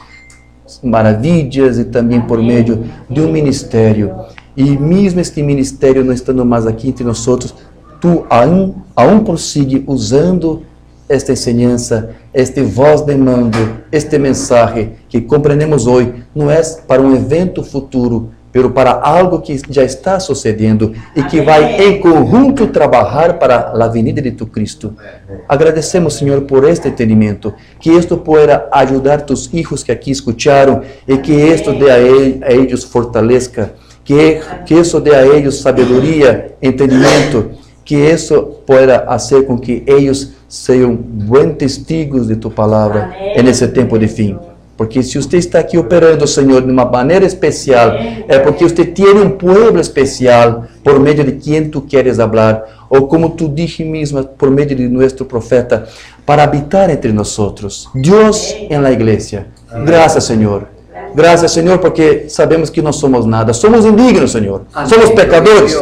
maravilhas e também por meio de um ministério. E mesmo este ministério não estando mais aqui entre nós, Tu aún prossigue usando esta enseñança, este voz de mando, este mensagem que compreendemos hoje, não é para um evento futuro, mas para algo que já está sucedendo e que vai em conjunto trabalhar para a venida de Tu Cristo. Agradecemos, Senhor, por este entendimento, que isto pueda ajudar Tus hijos que aqui escutaram e que isto dê a eles fortaleza, que isso dê a eles sabedoria, entendimento, que isso pueda fazer com que eles sejam bons testigos de Tu palavra nesse tempo de fim. Porque se você está aqui operando, Senhor, de uma maneira especial, é porque você tem um povo especial por meio de quem Tu queres falar, ou como Tu disse mesmo, por meio de nosso profeta, para habitar entre nós. Deus em la igreja. Graças, Senhor. Graças, Senhor, porque sabemos que não somos nada. Somos indignos, Senhor. Somos pecadores.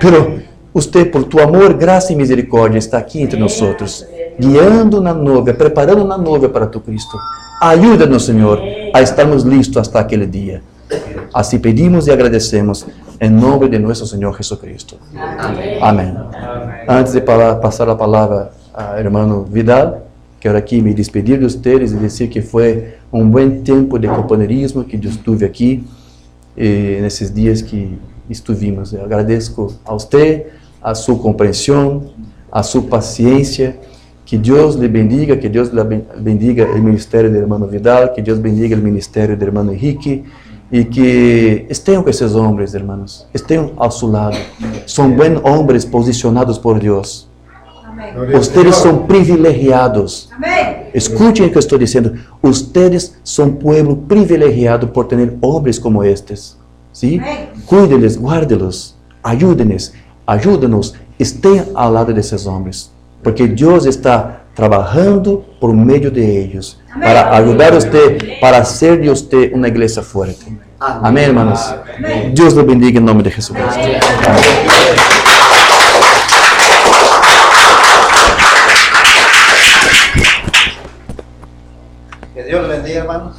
Pero Você, por Tu amor, graça e misericórdia, está aqui entre nós, guiando na noiva, preparando na noiva para Tu Cristo. Ajuda-nos, Senhor, a estarmos listos hasta aquele dia. Así pedimos y agradecemos en nombre de nuestro Señor Jesucristo. Amén. Amén. Antes de pasar la palabra al hermano Vidal, quiero aquí me despedir de ustedes y decir que fue un buen tiempo de compañerismo que yo estuve aquí en esos días que estuvimos. Eu agradezco a usted, a su comprensión, a su paciencia. Que Dios le bendiga, que Dios bendiga el ministerio del hermano Vidal, que Dios bendiga el ministerio del hermano Enrique, y que estén con esos hombres, hermanos, estén a su lado. Son buenos hombres posicionados por Dios. Ustedes son privilegiados. Escuchen lo que estoy diciendo. Ustedes son pueblo privilegiado por tener hombres como estos. ¿Sí? Cuídenles, guárdelos, ayúdenles, ayúdenos, estén al lado de esos hombres. Porque Dios está trabajando por medio de ellos para ayudar a usted, para hacer de usted una iglesia fuerte. Amén, hermanos. Dios lo bendiga en nombre de Jesucristo. Que Dios les bendiga, hermanos.